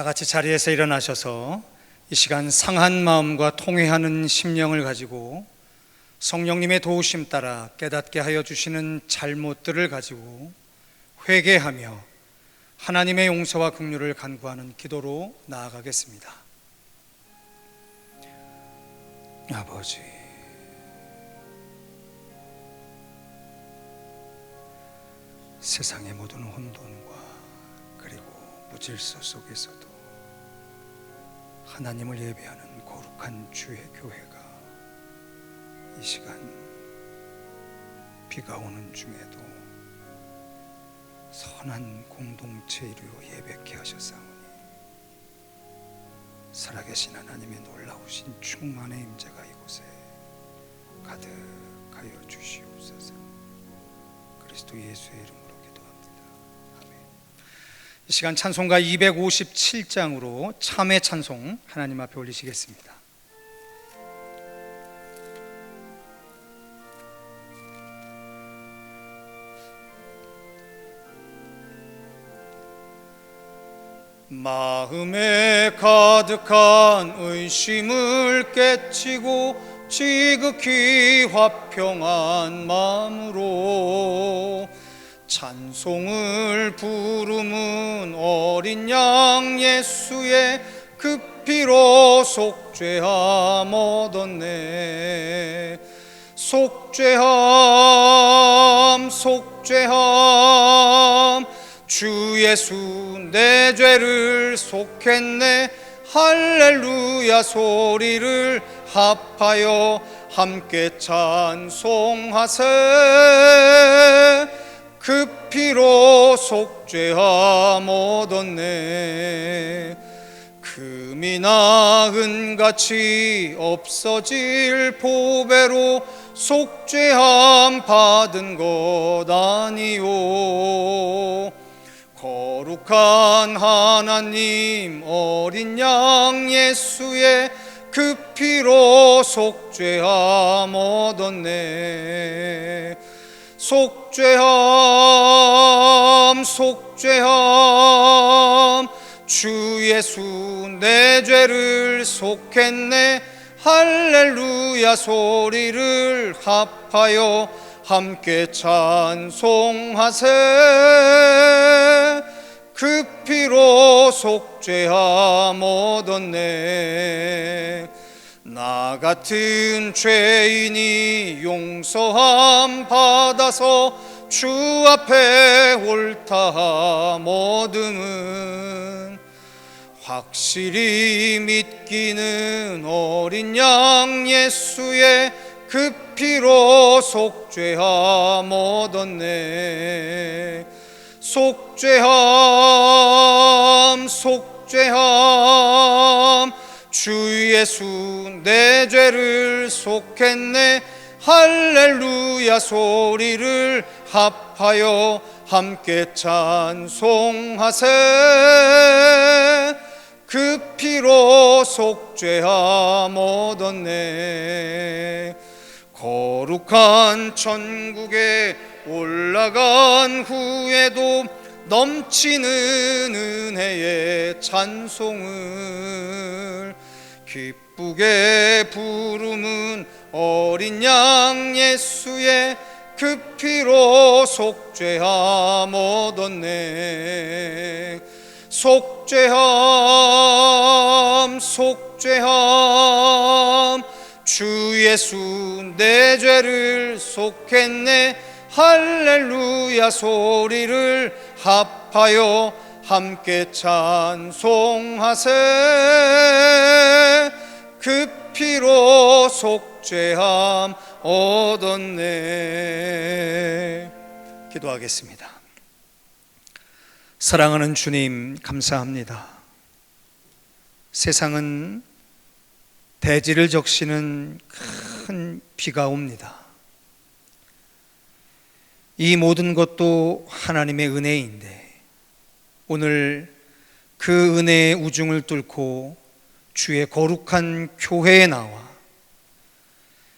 다 같이 자리에서 일어나셔서 이 시간 상한 마음과 통회하는 심령을 가지고 성령님의 도우심 따라 깨닫게 하여 주시는 잘못들을 가지고 회개하며 하나님의 용서와 긍휼을 간구하는 기도로 나아가겠습니다. 아버지, 세상의 모든 혼돈과 그리고 무질서 속에서도 하나님을 예배하는 거룩한 주의 교회가 이 시간 비가 오는 중에도 선한 공동체 이루어 예배케 하셨사오니 살아계신 하나님의 놀라우신 충만의 임재가 이곳에 가득하여 주시옵소서. 그리스도 예수의 이름으로 기도합니다. 아멘. 이 시간 찬송가 257장으로 참회 찬송 하나님 앞에 올리시겠습니다. 마음에 가득한 의심을 깨치고 지극히 화평한 마음으로 찬송을 부르는 어린 양 예수의 그 피로 속죄함 얻었네. 속죄함 속죄함 주 예수 내 죄를 속했네. 할렐루야 소리를 합하여 함께 찬송하세. 그 피로 속죄함 얻었네. 금이나 은같이 없어질 보배로 속죄함 받은 것 아니요. 거룩한 하나님 어린 양 예수의 그 피로 속죄함 얻었네. 속죄함 속죄함 주 예수 내 죄를 속했네. 할렐루야 소리를 합하여 함께 찬송하세. 그 피로 속죄함 얻었네. 나 같은 죄인이 용서함 받아서 주 앞에 옳다함 얻음은 확실히 믿기는 어린 양 예수의 그 피로 속죄함 얻었네. 속죄함 속죄함 주 예수 내 죄를 속했네. 할렐루야 소리를 합하여 함께 찬송하세. 그 피로 속죄함 얻었네. 거룩한 천국에 올라간 후에도 넘치는 은혜의 찬송을 기쁘게 부르는 어린 양 예수의 그 피로 속죄함 얻었네. 속죄함 속죄함 주 예수 내 죄를 속했네. 할렐루야 소리를 합하여 함께 찬송하세. 그 피로 속죄함 얻었네. 기도하겠습니다. 사랑하는 주님, 감사합니다. 세상은 대지를 적시는 큰 비가 옵니다. 이 모든 것도 하나님의 은혜인데 오늘 그 은혜의 우중을 뚫고 주의 거룩한 교회에 나와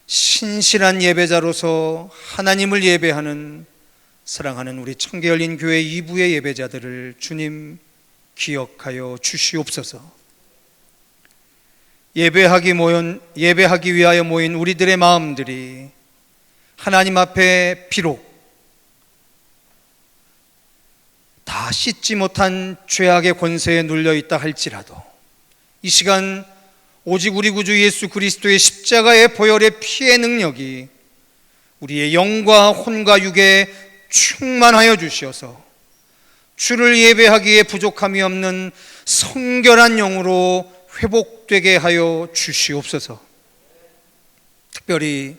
신실한 예배자로서 하나님을 예배하는 사랑하는 우리 청계열린 교회 2부의 예배자들을 주님 기억하여 주시옵소서. 예배하기 위하여 모인 우리들의 마음들이 하나님 앞에 비록 다 씻지 못한 죄악의 권세에 눌려있다 할지라도 이 시간 오직 우리 구주 예수 그리스도의 십자가의 보혈의 피의 능력이 우리의 영과 혼과 육에 충만하여 주시어서 주를 예배하기에 부족함이 없는 성결한 영으로 회복되게 하여 주시옵소서. 특별히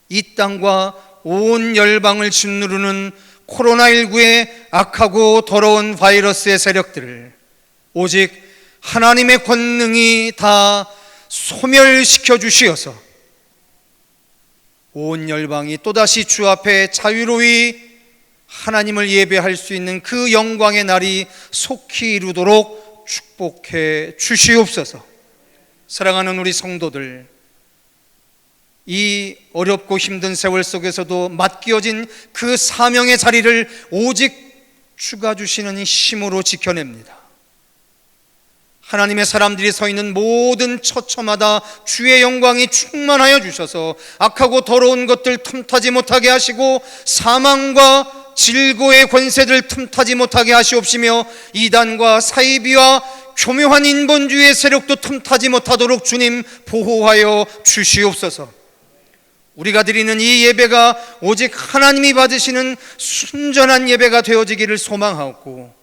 이 땅과 온 열방을 짓누르는 코로나19의 악하고 더러운 바이러스의 세력들을 오직 하나님의 권능이 다 소멸시켜 주시어서 온 열방이 또다시 주 앞에 자유로이 하나님을 예배할 수 있는 그 영광의 날이 속히 이루도록 축복해 주시옵소서. 사랑하는 우리 성도들, 이 어렵고 힘든 세월 속에서도 맡겨진 그 사명의 자리를 오직 주가 주시는 힘으로 지켜냅니다. 하나님의 사람들이 서 있는 모든 처처마다 주의 영광이 충만하여 주셔서 악하고 더러운 것들 틈타지 못하게 하시고 사망과 질고의 권세들 틈타지 못하게 하시옵시며 이단과 사이비와 교묘한 인본주의의 세력도 틈타지 못하도록 주님 보호하여 주시옵소서. 우리가 드리는 이 예배가 오직 하나님이 받으시는 순전한 예배가 되어지기를 소망하옵고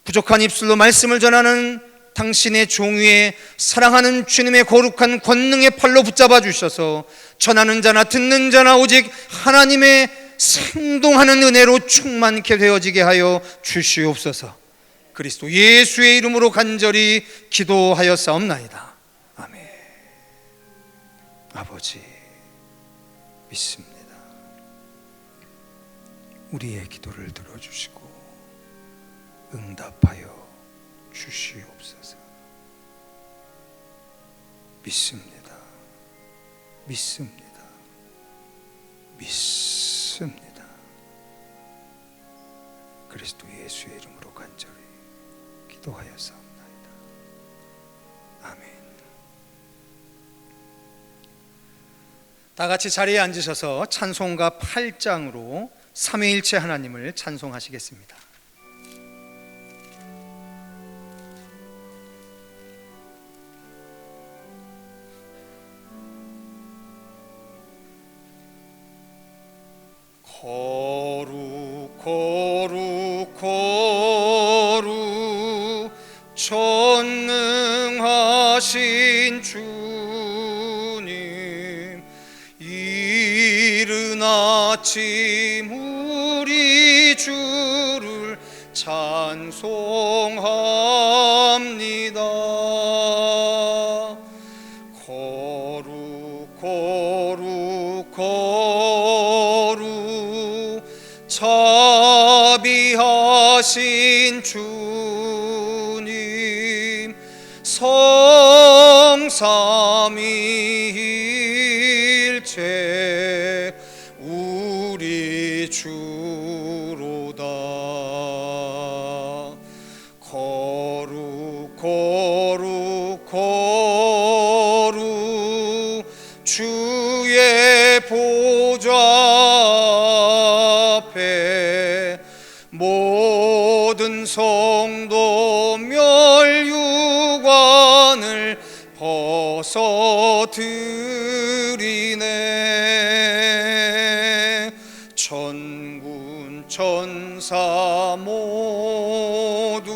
부족한 입술로 말씀을 전하는 당신의 종위에 사랑하는 주님의 거룩한 권능의 팔로 붙잡아 주셔서 전하는 자나 듣는 자나 오직 하나님의 생동하는 은혜로 충만케 되어지게 하여 주시옵소서. 그리스도 예수의 이름으로 간절히 기도하였사옵나이다. 아멘. 아버지 믿습니다. 우리의 기도를 들어주시고 응답하여 주시옵소서. 믿습니다. 믿습니다. 믿습니다. 그리스도 예수의 이름으로 간절히 기도하였사옵나이다. 아멘. 다 같이 자리에 앉으셔서 찬송가 8장으로 삼위일체 하나님을 찬송하시겠습니다. 거룩 거룩 거룩 전능하신 주님, 이른 아침 우리 주를 찬송합니다. 거룩 거룩 거룩 자비하신 주님, 성삼위일체 우리 주로다. 거룩 거룩 거룩 주의 보좌 앞에 모든 성도 멸류관을 벗어드리네. 천군 천사 모두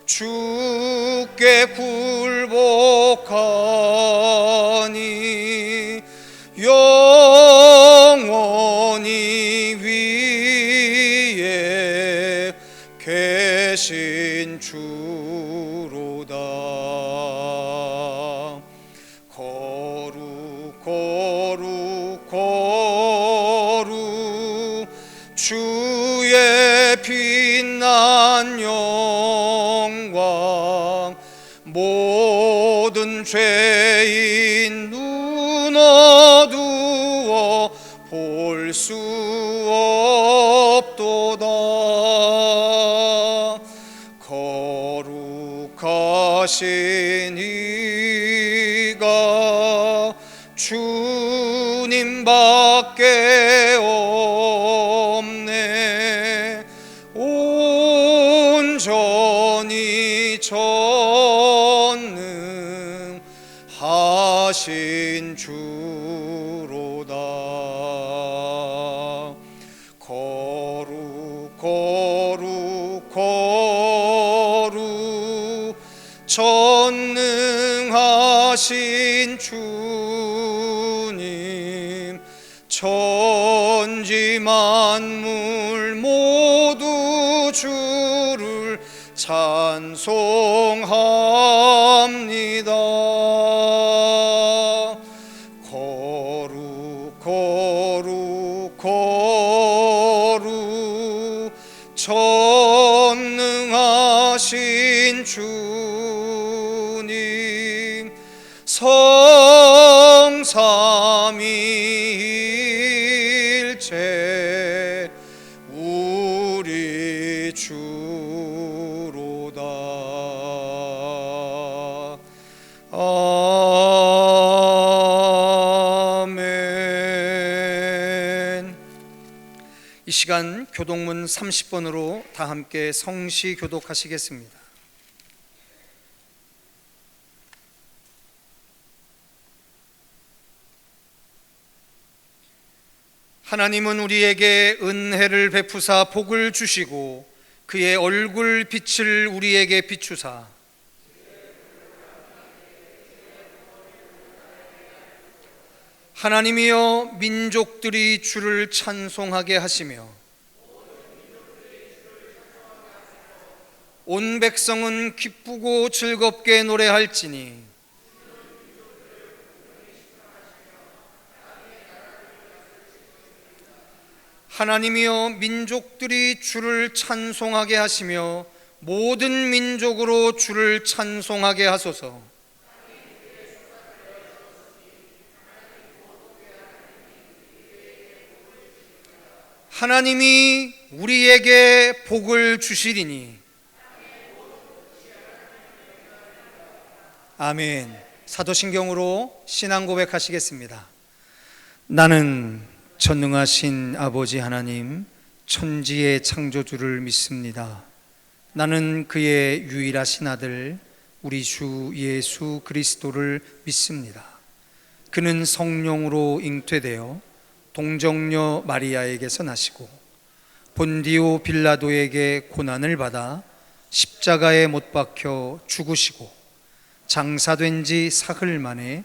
주께 굴복하니 영원히 위에 계신 주로다. 거룩 거룩 거룩 주의 빛난 영광, 모든 죄인 눈 어두워 볼 수 없도다. 네가 주님밖에 없네. 온전히 전능하신 주로다. 거룩 거룩 거룩 전능하신 주님, 천지 만물 모두 주를 찬송합니다. 거룩 거룩 거룩 전능하신 주님, 성삼위일체 우리 주로다. 아멘. 이 시간 교독문 30번으로 다 함께 성시 교독하시겠습니다. 하나님은 우리에게 은혜를 베푸사 복을 주시고 그의 얼굴 빛을 우리에게 비추사 하나님이여 민족들이 주를 찬송하게 하시며 온 백성은 기쁘고 즐겁게 노래할지니 하나님이여 민족들이 주를 찬송하게 하시며 모든 민족으로 주를 찬송하게 하소서. 하나님이 우리에게 복을 주시리니. 아멘. 사도신경으로 신앙 고백하시겠습니다. 나는 전능하신 아버지 하나님, 천지의 창조주를 믿습니다. 나는 그의 유일하신 아들 우리 주 예수 그리스도를 믿습니다. 그는 성령으로 잉태되어 동정녀 마리아에게서 나시고 본디오 빌라도에게 고난을 받아 십자가에 못 박혀 죽으시고 장사된 지 사흘 만에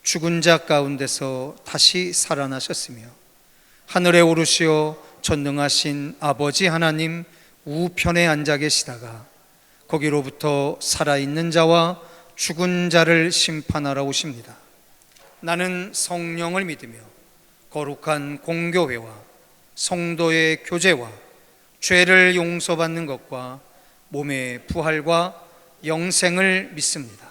죽은 자 가운데서 다시 살아나셨으며 하늘에 오르시어 전능하신 아버지 하나님 우편에 앉아 계시다가 거기로부터 살아있는 자와 죽은 자를 심판하러 오십니다. 나는 성령을 믿으며 거룩한 공교회와 성도의 교제와 죄를 용서받는 것과 몸의 부활과 영생을 믿습니다.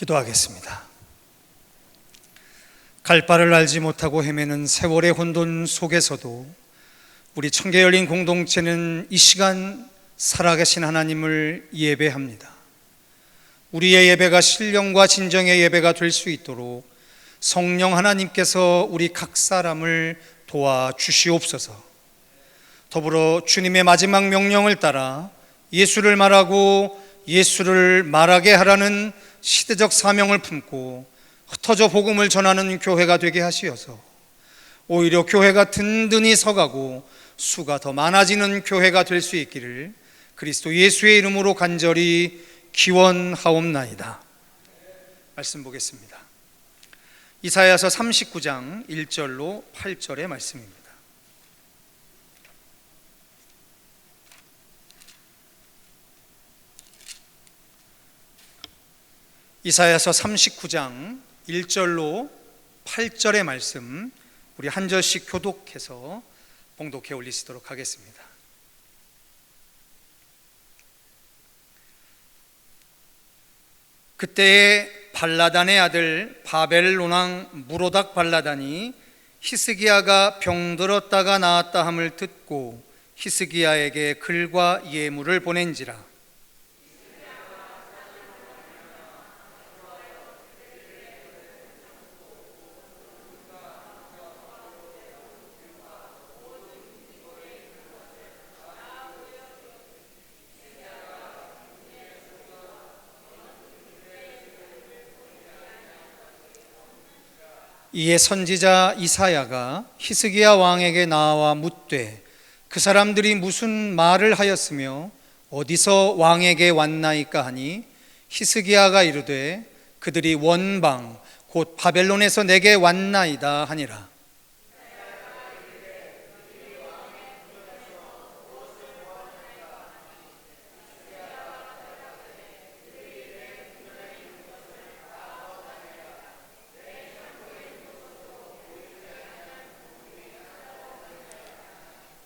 기도하겠습니다. 갈 바를 알지 못하고 헤매는 세월의 혼돈 속에서도 우리 청계 열린 공동체는 이 시간 살아계신 하나님을 예배합니다. 우리의 예배가 신령과 진정의 예배가 될 수 있도록 성령 하나님께서 우리 각 사람을 도와주시옵소서. 더불어 주님의 마지막 명령을 따라 예수를 말하고 예수를 말하게 하라는 시대적 사명을 품고 흩어져 복음을 전하는 교회가 되게 하시어서 오히려 교회가 든든히 서가고 수가 더 많아지는 교회가 될 수 있기를 그리스도 예수의 이름으로 간절히 기원하옵나이다. 말씀 보겠습니다. 이사야서 39장 1절로 8절의 말씀입니다. 이사야서 39장 1절로 8절의 말씀 우리 한 절씩 교독해서 봉독해 올리시도록 하겠습니다. 그때에 발라단의 아들 바벨론 왕 무로닥 발라단이 히스기야가 병들었다가 나았다 함을 듣고 히스기야에게 글과 예물을 보낸지라. 이에 선지자 이사야가 히스기야 왕에게 나와 묻되 그 사람들이 무슨 말을 하였으며 어디서 왕에게 왔나이까 하니 히스기야가 이르되 그들이 원방 곧 바벨론에서 내게 왔나이다 하니라.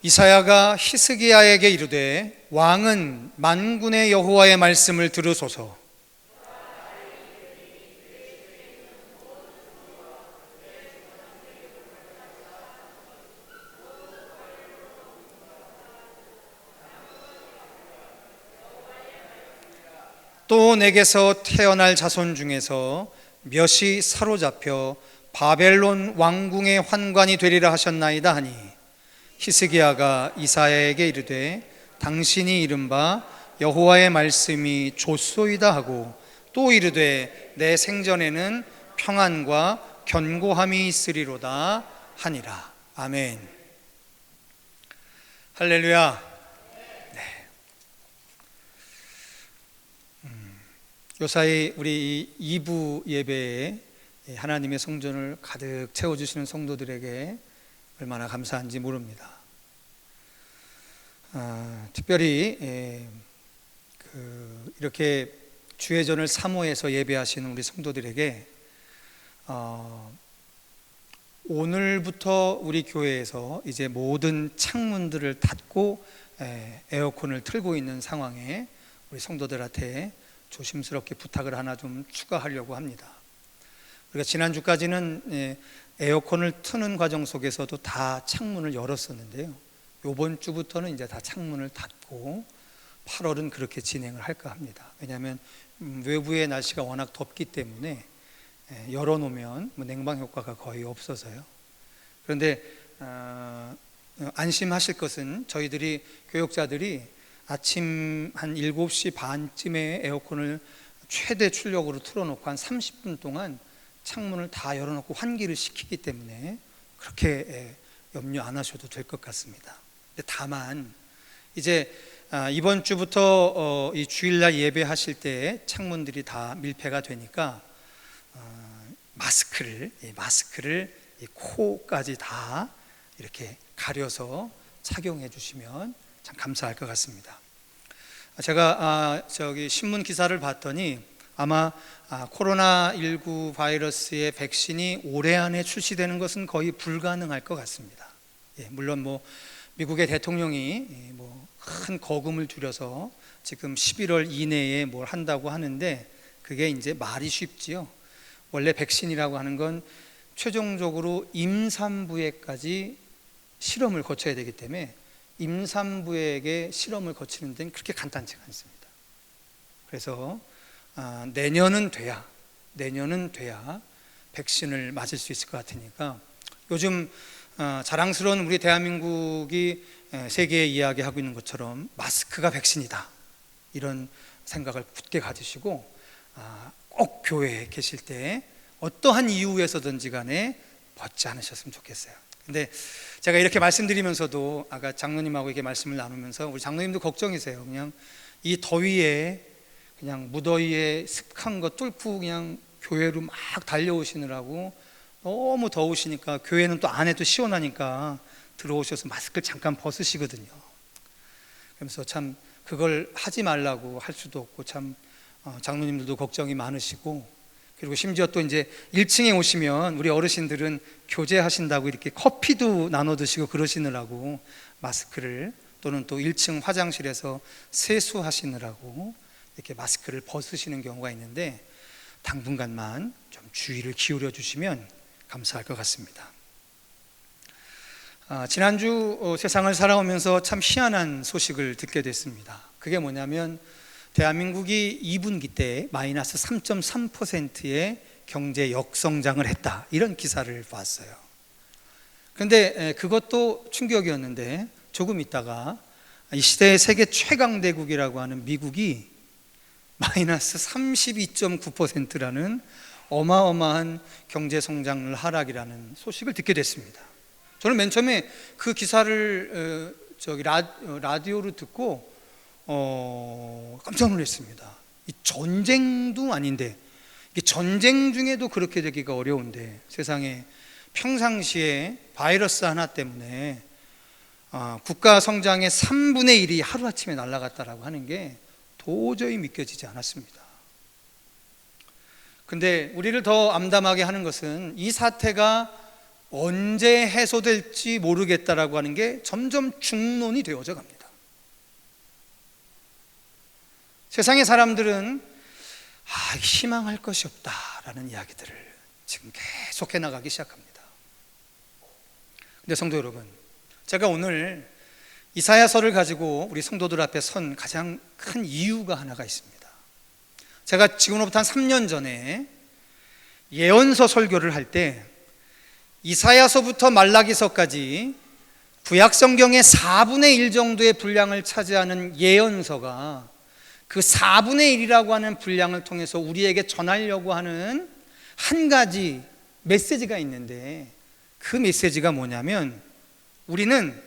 이사야가 히스기야에게 이르되 왕은 만군의 여호와의 말씀을 들으소서. 또 내게서 태어날 자손 중에서 몇이 사로잡혀 바벨론 왕궁의 환관이 되리라 하셨나이다 하니 히스기야가 이사야에게 이르되 당신이 이른바 여호와의 말씀이 좋소이다 하고 또 이르되 내 생전에는 평안과 견고함이 있으리로다 하니라. 아멘. 할렐루야. 네. 요사이 우리 2부 예배에 하나님의 성전을 가득 채워주시는 성도들에게 얼마나 감사한지 모릅니다. 특별히 이렇게 주회전을 사모해서 예배하시는 우리 성도들에게 오늘부터 우리 교회에서 이제 모든 창문들을 닫고 에어컨을 틀고 있는 상황에 우리 성도들한테 조심스럽게 부탁을 하나 좀 추가하려고 합니다. 우리가 지난주까지는 에어컨을 트는 과정 속에서도 다 창문을 열었었는데요. 이번 주부터는 이제 다 창문을 닫고 8월은 그렇게 진행을 할까 합니다. 왜냐하면 외부의 날씨가 워낙 덥기 때문에 열어놓으면 냉방 효과가 거의 없어서요. 그런데 안심하실 것은 저희들이 교역자들이 아침 한 7시 반쯤에 에어컨을 최대 출력으로 틀어놓고 한 30분 동안 창문을 다 열어놓고 환기를 시키기 때문에 그렇게 염려 안 하셔도 될 것 같습니다. 다만 이제 이번 주부터 이 주일날 예배하실 때 창문들이 다 밀폐가 되니까 마스크를 이 코까지 다 이렇게 가려서 착용해 주시면 참 감사할 것 같습니다. 제가 신문 기사를 봤더니 아마 코로나19 바이러스의 백신이 올해 안에 출시되는 것은 거의 불가능할 것 같습니다. 물론 미국의 대통령이 큰 거금을 들여서 지금 11월 이내에 뭘 한다고 하는데 그게 이제 말이 쉽지요. 원래 백신이라고 하는 건 최종적으로 임산부에까지 실험을 거쳐야 되기 때문에 임산부에게 실험을 거치는 데는 그렇게 간단치가 않습니다. 그래서 내년은 돼야 백신을 맞을 수 있을 것 같으니까 요즘 자랑스러운 우리 대한민국이 세계에 이야기하고 있는 것처럼 마스크가 백신이다, 이런 생각을 굳게 가지시고 꼭 교회에 계실 때 어떠한 이유에서든지 간에 벗지 않으셨으면 좋겠어요. 근데 제가 이렇게 말씀드리면서도 아까 장로님하고 이렇게 말씀을 나누면서 우리 장로님도 걱정이세요. 그냥 이 더위에, 그냥 무더위에 습한 거 뚫고 그냥 교회로 막 달려오시느라고 너무 더우시니까, 교회는 또 안에도 시원하니까 들어오셔서 마스크를 잠깐 벗으시거든요. 그러면서 참 그걸 하지 말라고 할 수도 없고, 참 장로님들도 걱정이 많으시고, 그리고 심지어 또 이제 1층에 오시면 우리 어르신들은 교제하신다고 이렇게 커피도 나눠 드시고 그러시느라고 마스크를, 또는 또 1층 화장실에서 세수하시느라고 이렇게 마스크를 벗으시는 경우가 있는데, 당분간만 좀 주의를 기울여 주시면 감사할 것 같습니다. 지난주 세상을 살아오면서 참 희한한 소식을 듣게 됐습니다. 그게 뭐냐면 대한민국이 2분기 때 마이너스 3.3%의 경제 역성장을 했다, 이런 기사를 봤어요. 그런데 그것도 충격이었는데, 조금 있다가 이 시대의 세계 최강대국이라고 하는 미국이 마이너스 32.9%라는 어마어마한 경제 성장률 하락이라는 소식을 듣게 됐습니다. 저는 맨 처음에 그 기사를 라디오로 듣고 깜짝 놀랐습니다. 이 전쟁도 아닌데, 이게 전쟁 중에도 그렇게 되기가 어려운데, 세상에 평상시에 바이러스 하나 때문에 국가 성장의 3분의 1이 하루아침에 날아갔다라고 하는 게 도저히 믿겨지지 않았습니다. 근데 우리를 더 암담하게 하는 것은 이 사태가 언제 해소될지 모르겠다라고 하는 게 점점 중론이 되어져 갑니다. 세상의 사람들은 희망할 것이 없다라는 이야기들을 지금 계속해 나가기 시작합니다. 근데 성도 여러분, 제가 오늘 이사야서를 가지고 우리 성도들 앞에 선 가장 큰 이유가 하나가 있습니다. 제가 지금으로부터 한 3년 전에 예언서 설교를 할 때 이사야서부터 말라기서까지 구약 성경의 4분의 1 정도의 분량을 차지하는 예언서가 그 4분의 1이라고 하는 분량을 통해서 우리에게 전하려고 하는 한 가지 메시지가 있는데, 그 메시지가 뭐냐면 우리는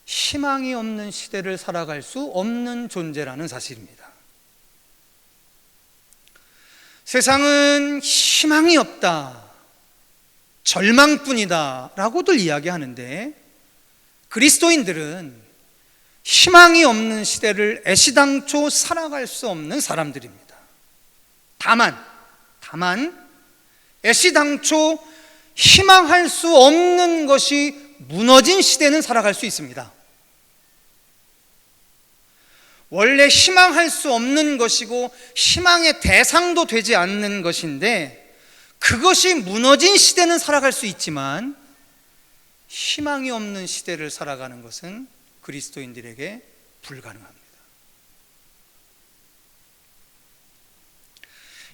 희망이 없는 시대를 살아갈 수 없는 존재라는 사실입니다. 세상은 희망이 없다, 절망뿐이다 라고들 이야기하는데, 그리스도인들은 희망이 없는 시대를 애시당초 살아갈 수 없는 사람들입니다. 다만 애시당초 희망할 수 없는 것이 무너진 시대는 살아갈 수 있습니다. 원래 희망할 수 없는 것이고 희망의 대상도 되지 않는 것인데, 그것이 무너진 시대는 살아갈 수 있지만 희망이 없는 시대를 살아가는 것은 그리스도인들에게 불가능합니다.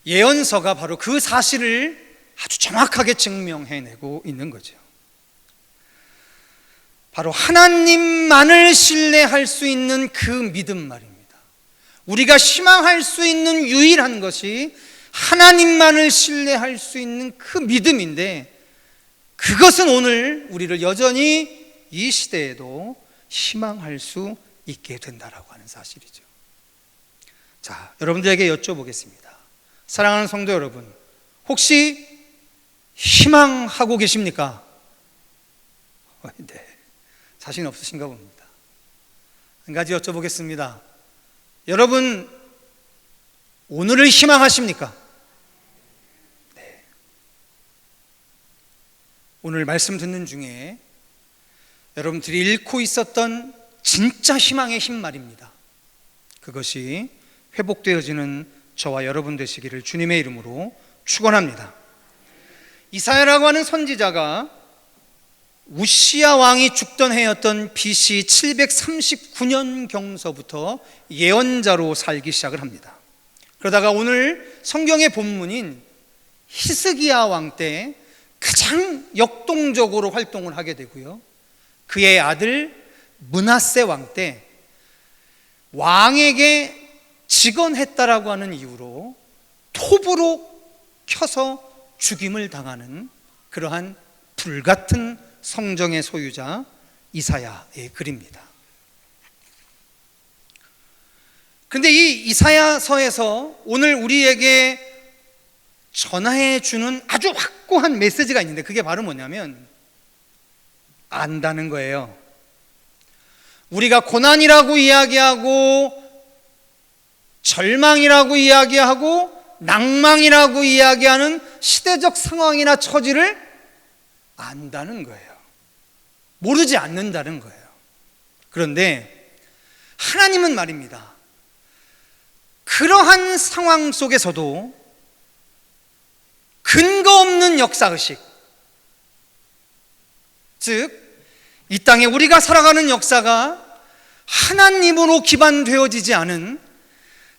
예언서가 바로 그 사실을 아주 정확하게 증명해내고 있는 거죠. 바로 하나님만을 신뢰할 수 있는 그 믿음 말입니다. 우리가 희망할 수 있는 유일한 것이 하나님만을 신뢰할 수 있는 그 믿음인데, 그것은 오늘 우리를 여전히 이 시대에도 희망할 수 있게 된다라고 하는 사실이죠. 자, 여러분들에게 여쭤보겠습니다. 사랑하는 성도 여러분, 혹시 희망하고 계십니까? 네, 자신 없으신가 봅니다. 한 가지 여쭤보겠습니다. 여러분, 오늘을 희망하십니까? 네. 오늘 말씀 듣는 중에 여러분들이 잃고 있었던 진짜 희망의 힘 말입니다. 그것이 회복되어지는 저와 여러분 되시기를 주님의 이름으로 축원합니다. 이사야라고 하는 선지자가 우시야 왕이 죽던 해였던 BC 739년 경서부터 예언자로 살기 시작을 합니다. 그러다가 오늘 성경의 본문인 히스기야 왕 때 가장 역동적으로 활동을 하게 되고요, 그의 아들 므낫세 왕 때 왕에게 직언했다라고 하는 이유로 톱으로 켜서 죽임을 당하는 그러한 불같은 성정의 소유자 이사야의 글입니다. 그런데 이 이사야서에서 오늘 우리에게 전하해 주는 아주 확고한 메시지가 있는데, 그게 바로 뭐냐면 안다는 거예요. 우리가 고난이라고 이야기하고 절망이라고 이야기하고 낭망이라고 이야기하는 시대적 상황이나 처지를 안다는 거예요. 모르지 않는다는 거예요. 그런데 하나님은 말입니다, 그러한 상황 속에서도 근거 없는 역사의식, 즉 이 땅에 우리가 살아가는 역사가 하나님으로 기반되어지지 않은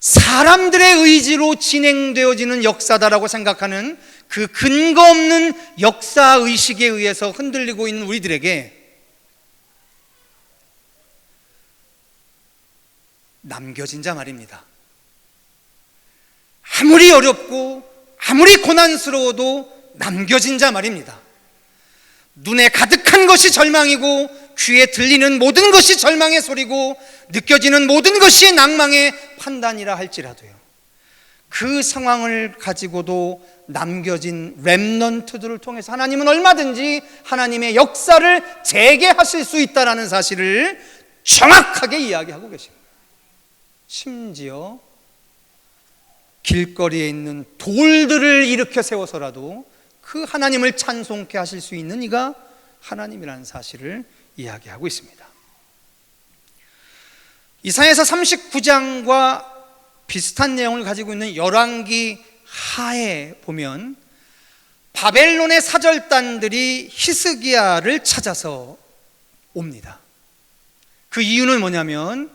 사람들의 의지로 진행되어지는 역사다라고 생각하는 그 근거 없는 역사의식에 의해서 흔들리고 있는 우리들에게 남겨진 자 말입니다. 아무리 어렵고 아무리 고난스러워도 남겨진 자 말입니다. 눈에 가득한 것이 절망이고 귀에 들리는 모든 것이 절망의 소리고 느껴지는 모든 것이 낭망의 판단이라 할지라도요, 그 상황을 가지고도 남겨진 렘넌트들을 통해서 하나님은 얼마든지 하나님의 역사를 재개하실 수 있다는 사실을 정확하게 이야기하고 계십니다. 심지어 길거리에 있는 돌들을 일으켜 세워서라도 그 하나님을 찬송케 하실 수 있는 이가 하나님이라는 사실을 이야기하고 있습니다. 이사야서 39장과 비슷한 내용을 가지고 있는 열왕기 하에 보면 바벨론의 사절단들이 히스기야를 찾아서 옵니다. 그 이유는 뭐냐면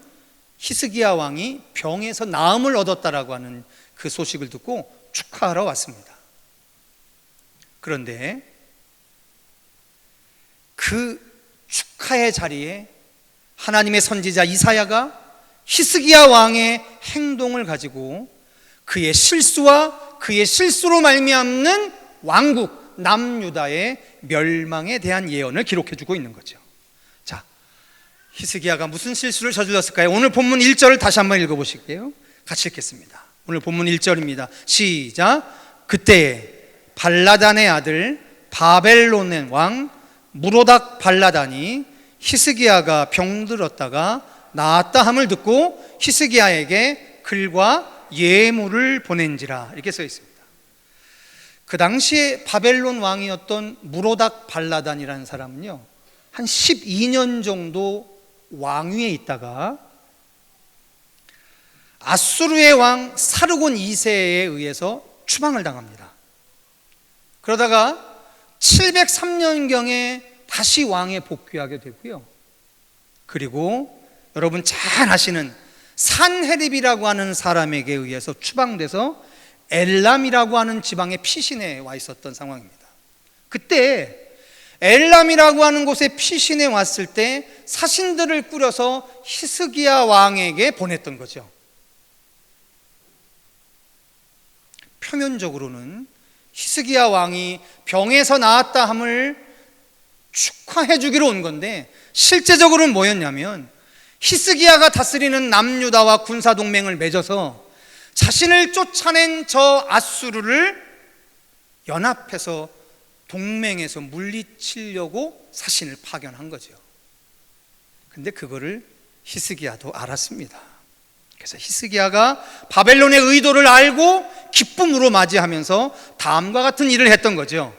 히스기야 왕이 병에서 나음을 얻었다라고 하는 그 소식을 듣고 축하하러 왔습니다. 그런데 그 축하의 자리에 하나님의 선지자 이사야가 히스기야 왕의 행동을 가지고 그의 실수와 그의 실수로 말미암는 왕국 남유다의 멸망에 대한 예언을 기록해 주고 있는 거죠. 자, 히스기야가 무슨 실수를 저질렀을까요? 오늘 본문 1절을 다시 한번 읽어보실게요. 같이 읽겠습니다. 오늘 본문 1절입니다. 시작. 그때에 발라단의 아들 바벨론의 왕 무로닥 발라단이 히스기야가 병들었다가 나았다 함을 듣고 히스기야에게 글과 예물을 보낸지라, 이렇게 써 있습니다. 그 당시에 바벨론 왕이었던 무로닥 발라단이라는 사람은요, 한 12년 정도 왕위에 있다가 아수르의 왕 사르곤 2세에 의해서 추방을 당합니다. 그러다가 703년경에 다시 왕에 복귀하게 되고요, 그리고 여러분 잘 아시는 산헤립이라고 하는 사람에게 의해서 추방돼서 엘람이라고 하는 지방의 피신에 와 있었던 상황입니다. 그때 엘람이라고 하는 곳에 피신해 왔을 때 사신들을 꾸려서 히스기야 왕에게 보냈던 거죠. 표면적으로는 히스기야 왕이 병에서 나았다 함을 축하해 주기로 온 건데, 실제적으로는 뭐였냐면 히스기야가 다스리는 남유다와 군사동맹을 맺어서 자신을 쫓아낸 저 아수르를 연합해서 동맹에서 물리치려고 사신을 파견한 거죠. 근데 그거를 히스기야도 알았습니다. 그래서 히스기야가 바벨론의 의도를 알고 기쁨으로 맞이하면서 다음과 같은 일을 했던 거죠.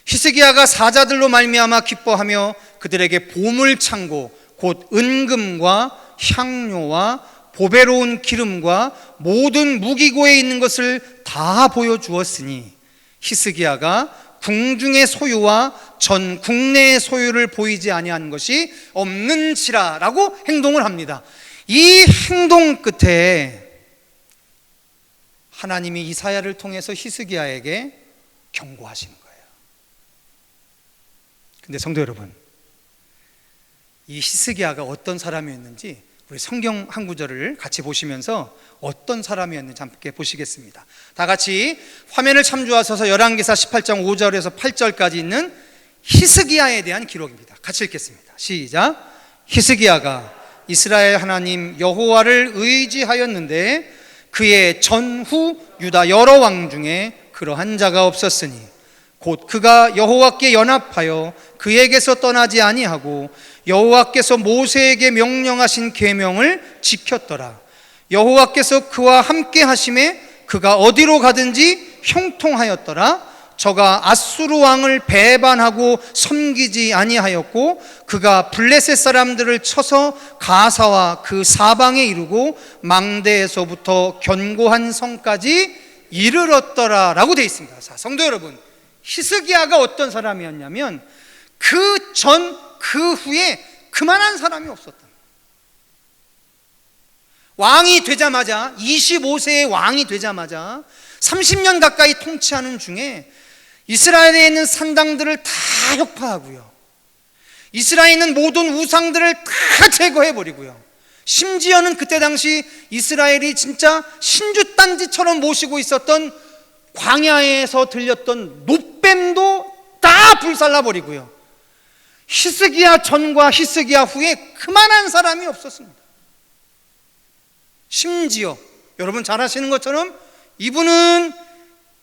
히스기야가 사자들로 말미암아 기뻐하며 그들에게 보물창고 곧 은금과 향료와 보배로운 기름과 모든 무기고에 있는 것을 다 보여주었으니 히스기야가 궁중의 소유와 전 국내의 소유를 보이지 아니한 것이 없는지라 라고 행동을 합니다. 이 행동 끝에 하나님이 이사야를 통해서 히스기야에게 경고하시는 거예요. 근데 성도 여러분, 이 히스기야가 어떤 사람이었는지 우리 성경 한 구절을 같이 보시면서 어떤 사람이었는지 함께 보시겠습니다. 다 같이 화면을 참조하셔서 열왕기사 18장 5절에서 8절까지 있는 히스기야에 대한 기록입니다. 같이 읽겠습니다. 시작. 히스기야가 이스라엘 하나님 여호와를 의지하였는데 그의 전후 유다 여러 왕 중에 그러한 자가 없었으니 곧 그가 여호와께 연합하여 그에게서 떠나지 아니하고 여호와께서 모세에게 명령하신 계명을 지켰더라. 여호와께서 그와 함께 하심에 그가 어디로 가든지 형통하였더라. 저가 아수르 왕을 배반하고 섬기지 아니하였고 그가 블레셋 사람들을 쳐서 가사와 그 사방에 이르고 망대에서부터 견고한 성까지 이르렀더라 라고 되어 있습니다. 자, 성도 여러분, 히스기야가 어떤 사람이었냐면 그 전, 그 후에 그만한 사람이 없었다. 왕이 되자마자 25세의 왕이 되자마자 30년 가까이 통치하는 중에 이스라엘에 있는 산당들을 다 혁파하고요, 이스라엘에 있는 모든 우상들을 다 제거해버리고요, 심지어는 그때 당시 이스라엘이 진짜 신주단지처럼 모시고 있었던 광야에서 들렸던 놋뱀도 다 불살라버리고요, 히스기야 전과 히스기야 후에 그만한 사람이 없었습니다. 심지어 여러분 잘 아시는 것처럼 이분은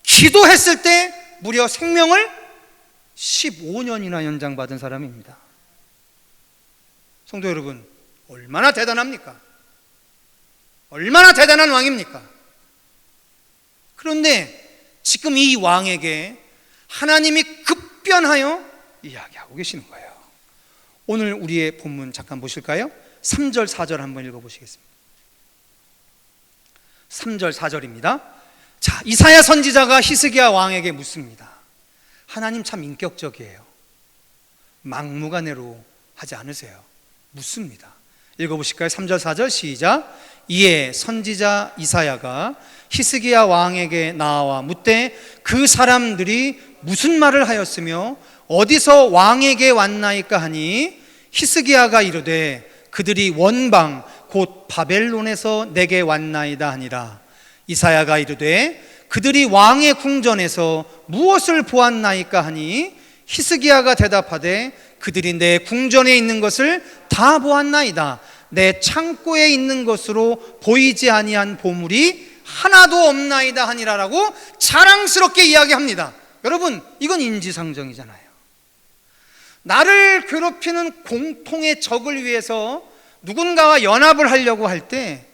기도했을 때 무려 생명을 15년이나 연장받은 사람입니다. 성도 여러분, 얼마나 대단합니까? 얼마나 대단한 왕입니까? 그런데 지금 이 왕에게 하나님이 급변하여 이야기하고 계시는 거예요. 오늘 우리의 본문 잠깐 보실까요? 3절 4절 한번 읽어보시겠습니다. 3절 4절입니다. 자, 이사야 선지자가 히스기야 왕에게 묻습니다. 하나님 참 인격적이에요. 막무가내로 하지 않으세요. 묻습니다. 읽어보실까요? 3절 4절 시작. 이에 선지자 이사야가 히스기야 왕에게 나와 묻되 그 사람들이 무슨 말을 하였으며 어디서 왕에게 왔나이까 하니 히스기야가 이르되 그들이 원방 곧 바벨론에서 내게 왔나이다 하니라. 이사야가 이르되 그들이 왕의 궁전에서 무엇을 보았나이까 하니 히스기야가 대답하되 그들이 내 궁전에 있는 것을 다 보았나이다. 내 창고에 있는 것으로 보이지 아니한 보물이 하나도 없나이다 하니라라고 자랑스럽게 이야기합니다. 여러분, 이건 인지상정이잖아요. 나를 괴롭히는 공통의 적을 위해서 누군가와 연합을 하려고 할 때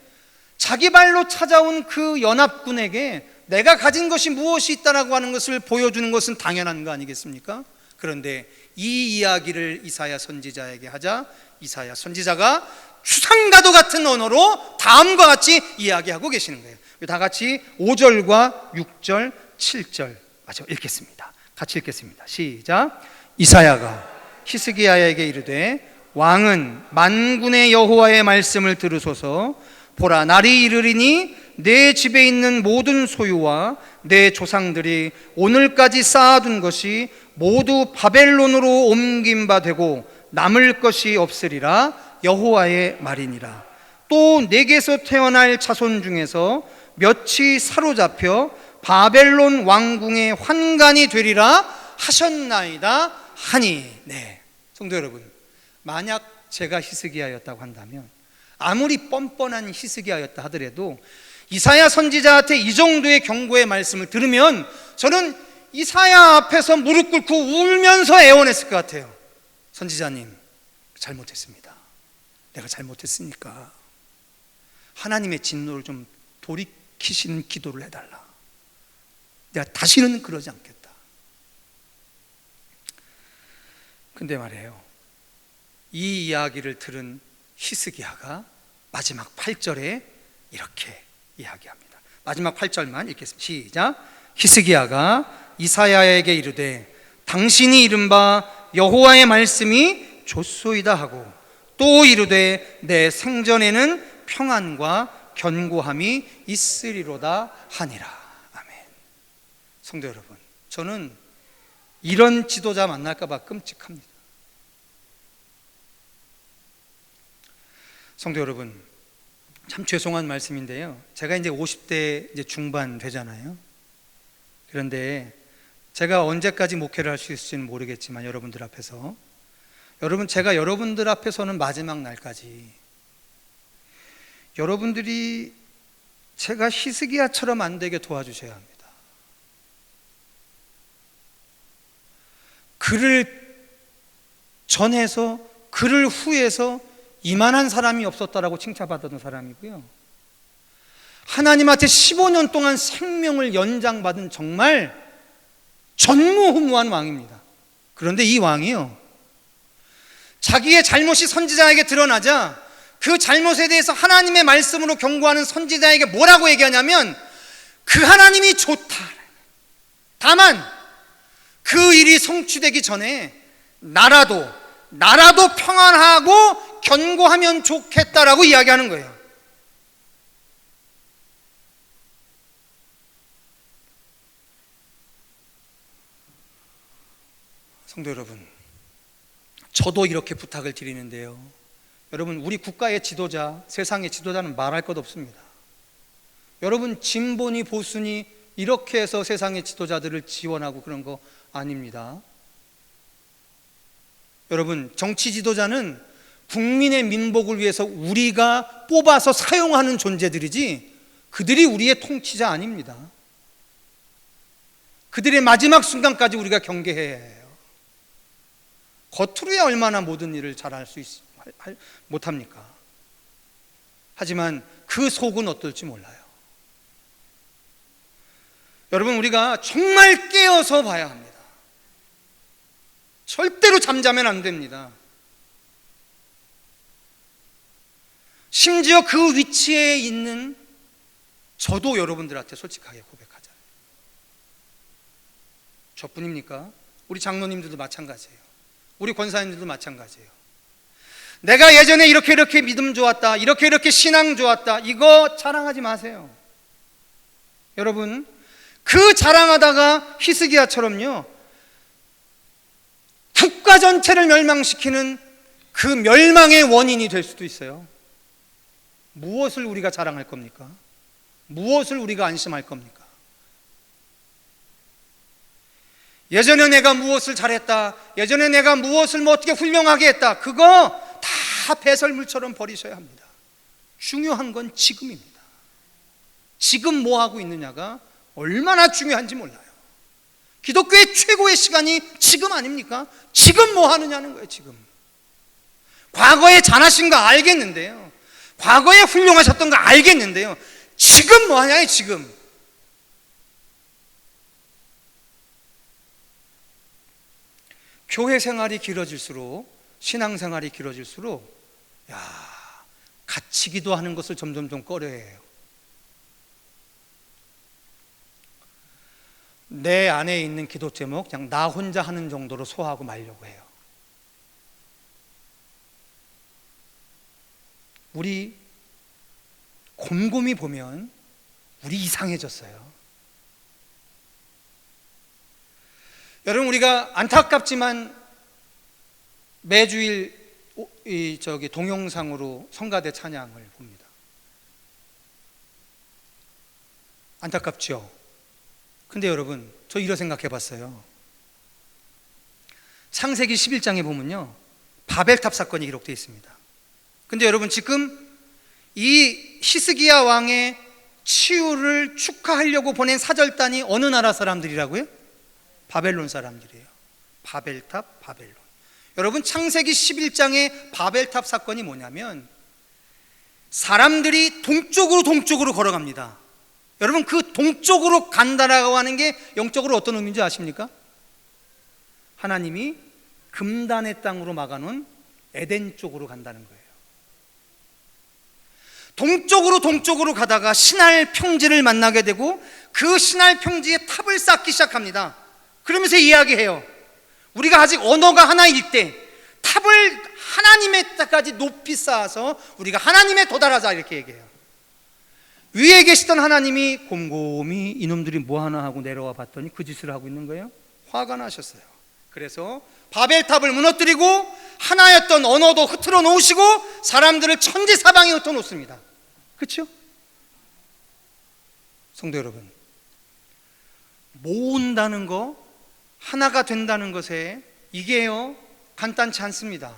자기 발로 찾아온 그 연합군에게 내가 가진 것이 무엇이 있다라고 하는 것을 보여주는 것은 당연한 거 아니겠습니까? 그런데 이 이야기를 이사야 선지자에게 하자 이사야 선지자가 추상과도 같은 언어로 다음과 같이 이야기하고 계시는 거예요. 다 같이 5절과 6절, 7절 마저 읽겠습니다. 같이 읽겠습니다. 시작. 이사야가 히스기야에게 이르되 왕은 만군의 여호와의 말씀을 들으소서. 보라, 날이 이르리니 내 집에 있는 모든 소유와 내 조상들이 오늘까지 쌓아둔 것이 모두 바벨론으로 옮긴 바 되고 남을 것이 없으리라. 여호와의 말이니라. 또 내게서 태어날 자손 중에서 몇이 사로잡혀 바벨론 왕궁의 환관이 되리라 하셨나이다 하니. 네, 성도 여러분, 만약 제가 히스기야였다고 한다면, 아무리 뻔뻔한 히스기야였다 하더라도 이사야 선지자한테 이 정도의 경고의 말씀을 들으면 저는 이사야 앞에서 무릎 꿇고 울면서 애원했을 것 같아요. 선지자님, 잘못했습니다. 내가 잘못했으니까 하나님의 진노를 좀 돌이키시는 기도를 해달라. 내가 다시는 그러지 않겠다. 근데 말이에요, 이 이야기를 들은 히스기야가 마지막 8절에 이렇게 이야기합니다. 마지막 8절만 읽겠습니다. 시작. 히스기야가 이사야에게 이르되 당신이 이른바 여호와의 말씀이 좋소이다 하고 또 이르되 내 생전에는 평안과 견고함이 있으리로다 하니라. 아멘. 성도 여러분, 저는 이런 지도자 만날까 봐 끔찍합니다. 성도 여러분, 참 죄송한 말씀인데요, 제가 이제 50대 이제 중반 되잖아요. 그런데 제가 언제까지 목회를 할 수 있을지는 모르겠지만 여러분들 앞에서, 여러분, 제가 여러분들 앞에서는 마지막 날까지 여러분들이 제가 히스기야처럼 안 되게 도와주셔야 합니다. 글을 전해서 글을 후해서 이만한 사람이 없었다라고 칭찬받았던 사람이고요, 하나님한테 15년 동안 생명을 연장받은 정말 전무후무한 왕입니다. 그런데 이 왕이요, 자기의 잘못이 선지자에게 드러나자 그 잘못에 대해서 하나님의 말씀으로 경고하는 선지자에게 뭐라고 얘기하냐면 그 하나님이 좋다. 다만 그 일이 성취되기 전에 나라도 평안하고 견고하면 좋겠다라고 이야기하는 거예요. 성도 여러분, 저도 이렇게 부탁을 드리는데요, 여러분, 우리 국가의 지도자, 세상의 지도자는 말할 것 없습니다. 여러분, 진보니 보수니 이렇게 해서 세상의 지도자들을 지원하고 그런 거 아닙니다. 여러분, 정치 지도자는 국민의 민복을 위해서 우리가 뽑아서 사용하는 존재들이지 그들이 우리의 통치자 아닙니다. 그들의 마지막 순간까지 우리가 경계해야 해요. 겉으로야 얼마나 모든 일을 잘할 수 못합니까? 하지만 그 속은 어떨지 몰라요. 여러분, 우리가 정말 깨어서 봐야 합니다. 절대로 잠자면 안 됩니다. 심지어 그 위치에 있는 저도 여러분들한테 솔직하게 고백하잖아요. 저뿐입니까? 우리 장로님들도 마찬가지예요. 우리 권사님들도 마찬가지예요. 내가 예전에 이렇게 믿음 좋았다, 이렇게 신앙 좋았다, 이거 자랑하지 마세요. 여러분, 그 자랑하다가 히스기야처럼요, 국가 전체를 멸망시키는 그 멸망의 원인이 될 수도 있어요. 무엇을 우리가 자랑할 겁니까? 무엇을 우리가 안심할 겁니까? 예전에 내가 무엇을 잘했다, 예전에 내가 무엇을 어떻게 훌륭하게 했다, 그거 다 배설물처럼 버리셔야 합니다. 중요한 건 지금입니다. 지금 뭐 하고 있느냐가 얼마나 중요한지 몰라요. 기독교의 최고의 시간이 지금 아닙니까? 지금 뭐 하느냐는 거예요. 지금. 과거에 잘하신 거 알겠는데요, 과거에 훌륭하셨던 거 알겠는데요, 지금 뭐 하냐요. 지금. 교회 생활이 길어질수록, 신앙생활이 길어질수록 같이 기도하는 것을 점점 좀 꺼려해요. 내 안에 있는 기도 제목 그냥 나 혼자 하는 정도로 소화하고 말려고 해요. 우리 곰곰이 보면 우리 이상해졌어요. 여러분, 우리가 안타깝지만 매주일 동영상으로 성가대 찬양을 봅니다. 안타깝죠? 근데 여러분, 저 이런 생각해 봤어요. 창세기 11장에 보면요, 바벨탑 사건이 기록되어 있습니다. 근데 여러분, 지금 이 히스기야 왕의 치유를 축하하려고 보낸 사절단이 어느 나라 사람들이라고요? 바벨론 사람들이에요. 바벨탑, 바벨론. 여러분, 창세기 11장의 바벨탑 사건이 뭐냐면 사람들이 동쪽으로 걸어갑니다. 여러분, 그 동쪽으로 간다라고 하는 게 영적으로 어떤 의미인지 아십니까? 하나님이 금단의 땅으로 막아놓은 에덴 쪽으로 간다는 거예요. 동쪽으로 가다가 신할 평지를 만나게 되고 그 신할 평지에 탑을 쌓기 시작합니다. 그러면서 이야기해요. 우리가 아직 언어가 하나일 때 탑을 하나님의 때까지 높이 쌓아서 우리가 하나님에 도달하자, 이렇게 얘기해요. 위에 계시던 하나님이 곰곰이 이놈들이 뭐 하나 하고 내려와 봤더니 그 짓을 하고 있는 거예요. 화가 나셨어요. 그래서 바벨탑을 무너뜨리고 하나였던 언어도 흐트러 놓으시고 사람들을 천지사방에 흩어 놓습니다. 그렇죠? 성도 여러분, 모은다는 거, 하나가 된다는 것에 이게요 간단치 않습니다.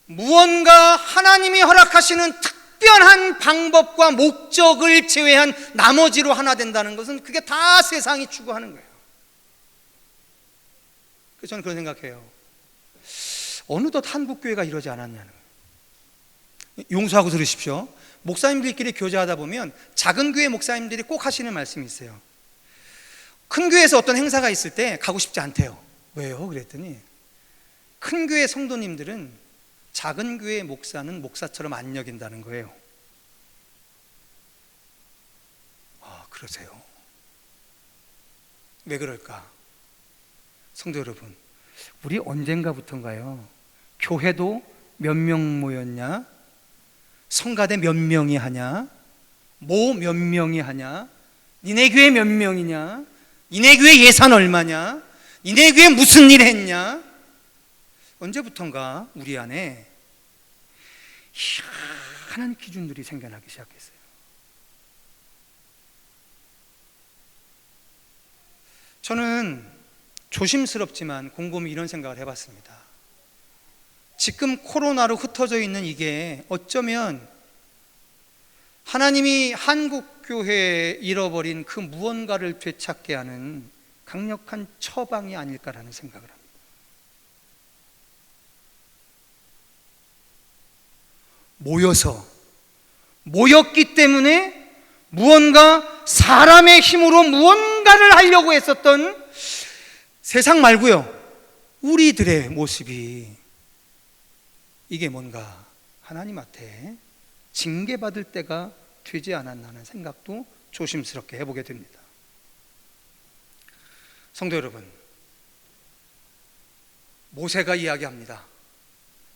무언가 하나님이 허락하시는 특별한 방법과 목적을 제외한 나머지로 하나 된다는 것은 그게 다 세상이 추구하는 거예요. 그래서 저는 그런 생각해요. 어느덧 한국교회가 이러지 않았냐는 거예요. 용서하고 들으십시오. 목사님들끼리 교제하다 보면 작은 교회 목사님들이 꼭 하시는 말씀이 있어요. 큰 교회에서 어떤 행사가 있을 때 가고 싶지 않대요. 왜요? 그랬더니 큰 교회 성도님들은 작은 교회 목사는 목사처럼 안 여긴다는 거예요. 아, 그러세요? 왜 그럴까? 성도 여러분, 우리 언젠가부터인가요? 교회도 몇 명 모였냐? 성가대 몇 명이 하냐? 뭐 몇 명이 하냐? 니네 교회 몇 명이냐? 니네 교회 예산 얼마냐? 니네 교회 무슨 일 했냐? 언제부턴가 우리 안에 희한한 기준들이 생겨나기 시작했어요. 저는 조심스럽지만 곰곰이 이런 생각을 해봤습니다. 지금 코로나로 흩어져 있는 이게 어쩌면 하나님이 한국교회에 잃어버린 그 무언가를 되찾게 하는 강력한 처방이 아닐까라는 생각을 합니다. 모였기 때문에 무언가 사람의 힘으로 무언가를 하려고 했었던 세상 말고요, 우리들의 모습이 이게 뭔가 하나님한테 징계받을 때가 되지 않았나 하는 생각도 조심스럽게 해보게 됩니다. 성도 여러분, 모세가 이야기합니다.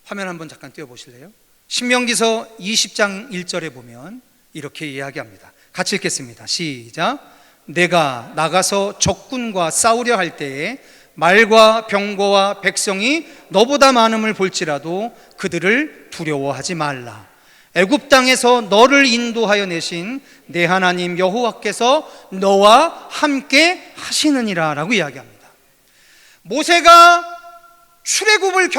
화면 한번 잠깐 띄워보실래요? 신명기서 20장 1절에 보면 이렇게 이야기합니다. 같이 읽겠습니다. 시작. 내가 나가서 적군과 싸우려 할 때에 말과 병거와 백성이 너보다 많음을 볼지라도 그들을 두려워하지 말라. 애굽 땅에서 너를 인도하여 내신 내 하나님 여호와께서 너와 함께 하시느니라 라고 이야기합니다. 모세가 출애굽을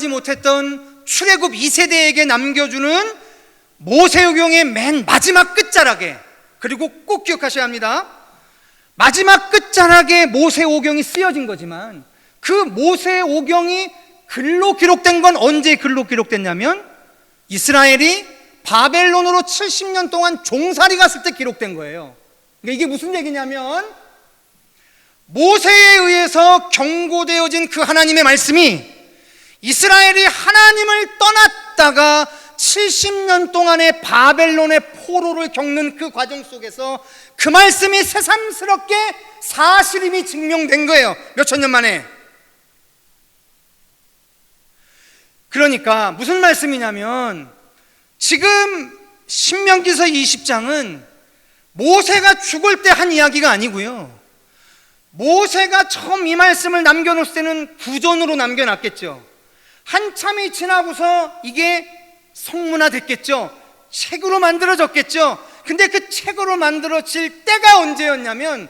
못했던 출애굽 2세대에게 남겨주는 모세오경의 맨 마지막 끝자락에, 그리고 꼭 기억하셔야 합니다. 마지막 끝자락에 모세오경이 쓰여진 거지만 그 모세오경이 글로 기록된 건 언제 글로 기록됐냐면 이스라엘이 바벨론으로 70년 동안 종살이 갔을 때 기록된 거예요. 그러니까 이게 무슨 얘기냐면 모세에 의해서 경고되어진 그 하나님의 말씀이 이스라엘이 하나님을 떠났다가 70년 동안의 바벨론의 포로를 겪는 그 과정 속에서 그 말씀이 새삼스럽게 사실임이 증명된 거예요. 몇천 년 만에. 그러니까 무슨 말씀이냐면 지금 신명기서 20장은 모세가 죽을 때 한 이야기가 아니고요, 모세가 처음 이 말씀을 남겨놓을 때는 구전으로 남겨놨겠죠. 한참이 지나고서 이게 성문화됐겠죠. 책으로 만들어졌겠죠. 근데 그 책으로 만들어질 때가 언제였냐면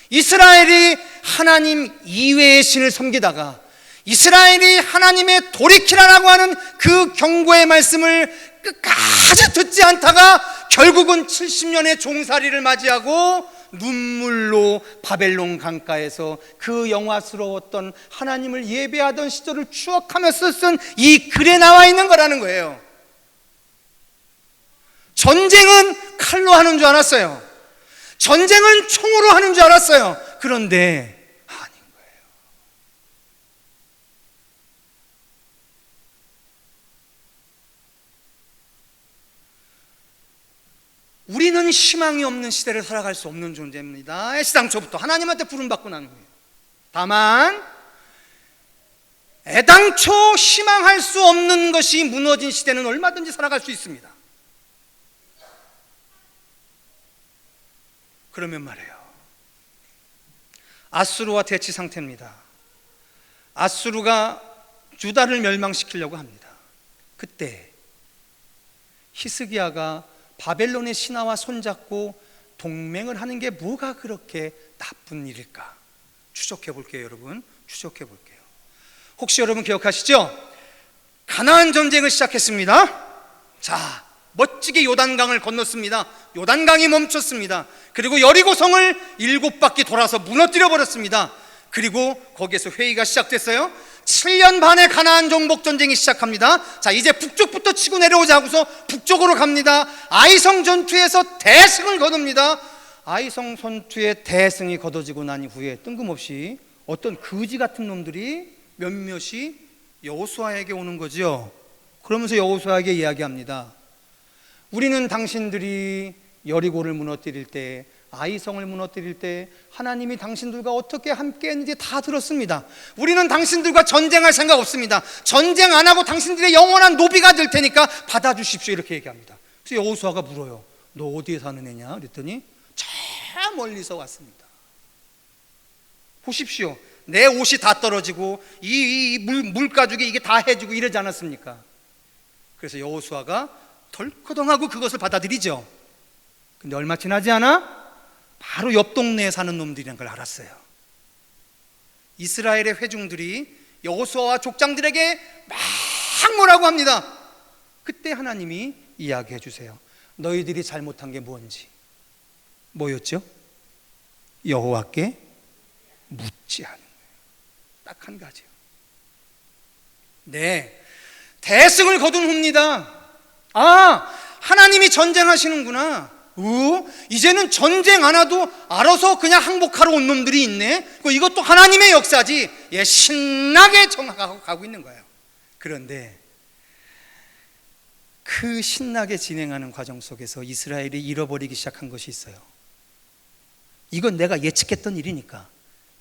이스라엘이 하나님 이외의 신을 섬기다가 이스라엘이 하나님의 돌이키라라고 하는 그 경고의 말씀을 끝까지 듣지 않다가 결국은 70년의 종살이를 맞이하고 눈물로 바벨론 강가에서 그 영화스러웠던 하나님을 예배하던 시절을 추억하면서 쓴 이 글에 나와 있는 거라는 거예요. 전쟁은 칼로 하는 줄 알았어요. 전쟁은 총으로 하는 줄 알았어요. 그런데 아닌 거예요. 우리는 희망이 없는 시대를 살아갈 수 없는 존재입니다. 애시당초부터 하나님한테 부름받고 난 후에. 다만 애당초 희망할 수 없는 것이 무너진 시대는 얼마든지 살아갈 수 있습니다. 그러면 말이에요, 아수르와 대치 상태입니다. 아수르가 유다를 멸망시키려고 합니다. 그때 히스기야가 바벨론의 신하와 손잡고 동맹을 하는 게 뭐가 그렇게 나쁜 일일까? 추적해 볼게요. 여러분, 추적해 볼게요. 혹시 여러분 기억하시죠? 가나안 전쟁을 시작했습니다. 자, 멋지게 요단강을 건넜습니다. 요단강이 멈췄습니다. 그리고 여리고성을 7바퀴 돌아서 무너뜨려 버렸습니다. 그리고 거기에서 회의가 시작됐어요. 7년 반의 가나안 정복 전쟁이 시작합니다. 자, 이제 북쪽부터 치고 내려오자 하고서 북쪽으로 갑니다. 아이성 전투에서 대승을 거둡니다. 아이성 전투에 대승이 거둬지고 난 이후에 뜬금없이 어떤 거지 같은 놈들이 몇몇이 여호수아에게 오는 거죠. 그러면서 여호수아에게 이야기합니다. 우리는 당신들이 여리고를 무너뜨릴 때, 아이성을 무너뜨릴 때 하나님이 당신들과 어떻게 함께 했는지 다 들었습니다. 우리는 당신들과 전쟁할 생각 없습니다. 전쟁 안 하고 당신들의 영원한 노비가 될 테니까 받아주십시오. 이렇게 얘기합니다. 그래서 여호수아가 물어요. 너 어디에 사는 애냐? 그랬더니 저 멀리서 왔습니다. 보십시오. 내 옷이 다 떨어지고 이 물가죽이 이게 다 해지고 이러지 않았습니까? 그래서 여호수아가 덜커덩하고 그것을 받아들이죠. 근데 얼마 지나지 않아 바로 옆 동네에 사는 놈들이란 걸 알았어요. 이스라엘의 회중들이 여호수아와 족장들에게 막 뭐라고 합니다. 그때 하나님이 이야기해 주세요. 너희들이 잘못한 게 뭔지. 뭐였죠? 여호와께 묻지 않은 거예요. 딱 한 가지요. 네, 대승을 거둔 후입니다. 아, 하나님이 전쟁하시는구나. 이제는 전쟁 안 해도 알아서 그냥 항복하러 온 놈들이 있네. 이것도 하나님의 역사지. 예, 신나게 정하고 가고 있는 거예요. 그런데 그 신나게 진행하는 과정 속에서 이스라엘이 잃어버리기 시작한 것이 있어요. 이건 내가 예측했던 일이니까,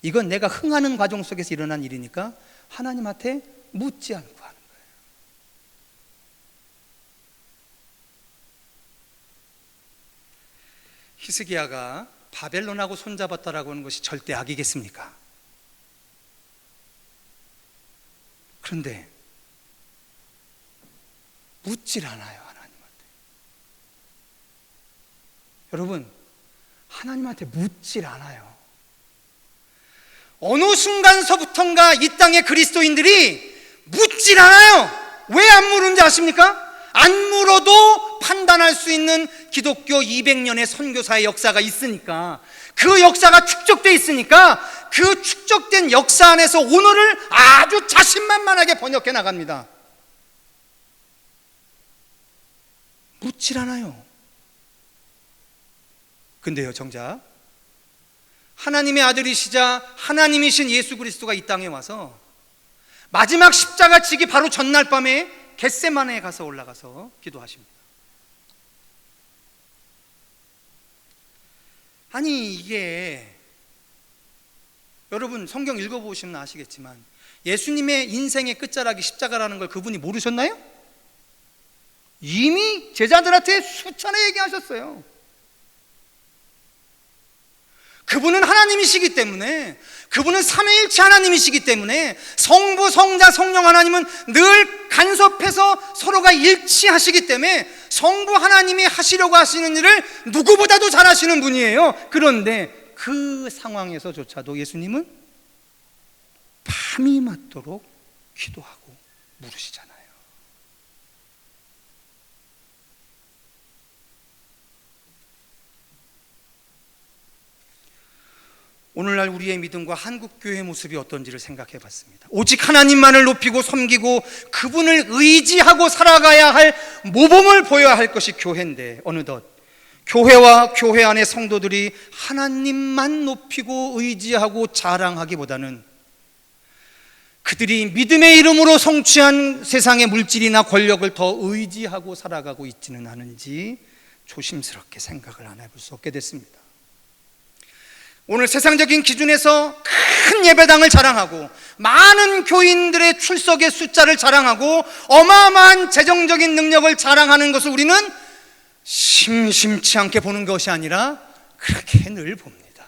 이건 내가 흥하는 과정 속에서 일어난 일이니까 하나님한테 묻지 않고 하는 거예요. 히스기야가 바벨론하고 손잡았다라고 하는 것이 절대 악이겠습니까? 그런데 묻질 않아요, 하나님한테. 여러분, 하나님한테 묻질 않아요. 어느 순간서부턴가 이 땅의 그리스도인들이 묻질 않아요. 왜 안 물은지 아십니까? 안 물어도 판단할 수 있는 기독교 200년의 선교사의 역사가 있으니까, 그 역사가 축적되어 있으니까 그 축적된 역사 안에서 오늘을 아주 자신만만하게 번역해 나갑니다. 묻질 않아요. 근데요, 정작 하나님의 아들이시자 하나님이신 예수 그리스도가 이 땅에 와서 마지막 십자가 지기 바로 전날 밤에 겟세마네에 가서 올라가서 기도하십니다. 아니, 이게 여러분 성경 읽어보시면 아시겠지만 예수님의 인생의 끝자락이 십자가라는 걸 그분이 모르셨나요? 이미 제자들한테 수차례 얘기하셨어요. 그분은 하나님이시기 때문에, 그분은 삼위일체 하나님이시기 때문에 성부, 성자, 성령 하나님은 늘 간섭해서 서로가 일치하시기 때문에 성부 하나님이 하시려고 하시는 일을 누구보다도 잘 하시는 분이에요. 그런데 그 상황에서조차도 예수님은 밤이 맞도록 기도하고 물으시잖아요. 오늘날 우리의 믿음과 한국교회의 모습이 어떤지를 생각해 봤습니다. 오직 하나님만을 높이고 섬기고 그분을 의지하고 살아가야 할 모범을 보여야 할 것이 교회인데, 어느덧 교회와 교회 안의 성도들이 하나님만 높이고 의지하고 자랑하기보다는 그들이 믿음의 이름으로 성취한 세상의 물질이나 권력을 더 의지하고 살아가고 있지는 않은지 조심스럽게 생각을 안 해볼 수 없게 됐습니다. 오늘 세상적인 기준에서 큰 예배당을 자랑하고 많은 교인들의 출석의 숫자를 자랑하고 어마어마한 재정적인 능력을 자랑하는 것을 우리는 심심치 않게 보는 것이 아니라 그렇게 늘 봅니다.